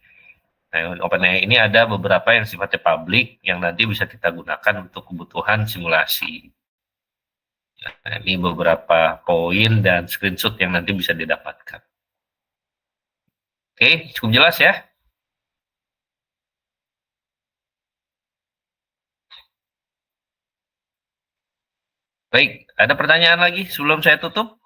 Nah, OpenAI ini ada beberapa yang sifatnya publik yang nanti bisa kita gunakan untuk kebutuhan simulasi. Nah, ini beberapa poin dan screenshot yang nanti bisa didapatkan. Oke, cukup jelas ya? Baik, ada pertanyaan lagi sebelum saya tutup?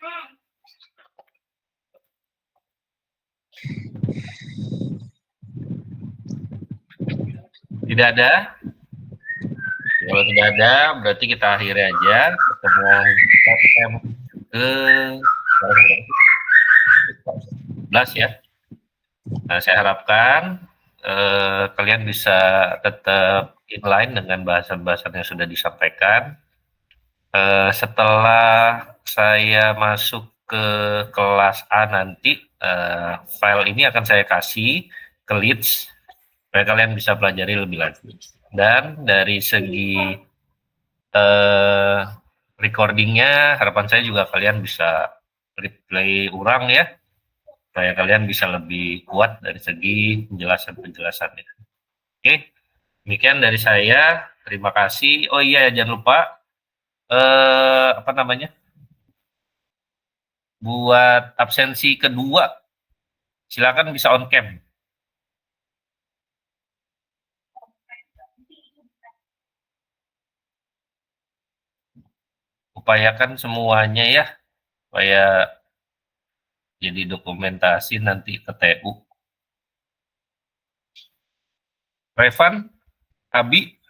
Ya. Tidak ada? Kalau tidak ada, berarti kita akhiri aja pertemuan KM ke 11 ya. Nah, saya harapkan kalian bisa tetap inline dengan bahasan-bahasan yang sudah disampaikan. Setelah saya masuk ke kelas A nanti, file ini akan saya kasih ke leads supaya kalian bisa pelajari lebih lanjut. Dan dari segi recordingnya, harapan saya juga kalian bisa replay ulang ya, supaya kalian bisa lebih kuat dari segi penjelasan-penjelasannya. Oke, demikian dari saya. Terima kasih. Oh iya, jangan lupa apa namanya? Buat absensi kedua, silakan bisa on cam. Upayakan semuanya ya, supaya jadi dokumentasi nanti ke TU. Revan, Abi,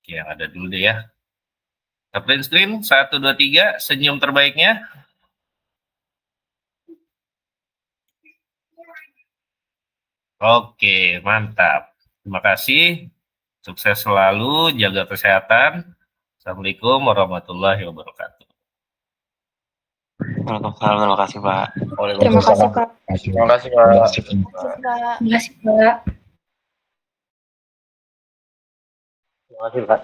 Yang ada dulu deh ya. Kita print screen, 1, 2, 3, senyum terbaiknya. Oke, mantap. Terima kasih. Sukses selalu, jaga kesehatan. Assalamualaikum warahmatullahi wabarakatuh. Waalaikumsalam, terima kasih Pak. Terima kasih, Kak. Terima kasih Pak. Terima kasih, Kak. Terima kasih, Pak.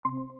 Pak.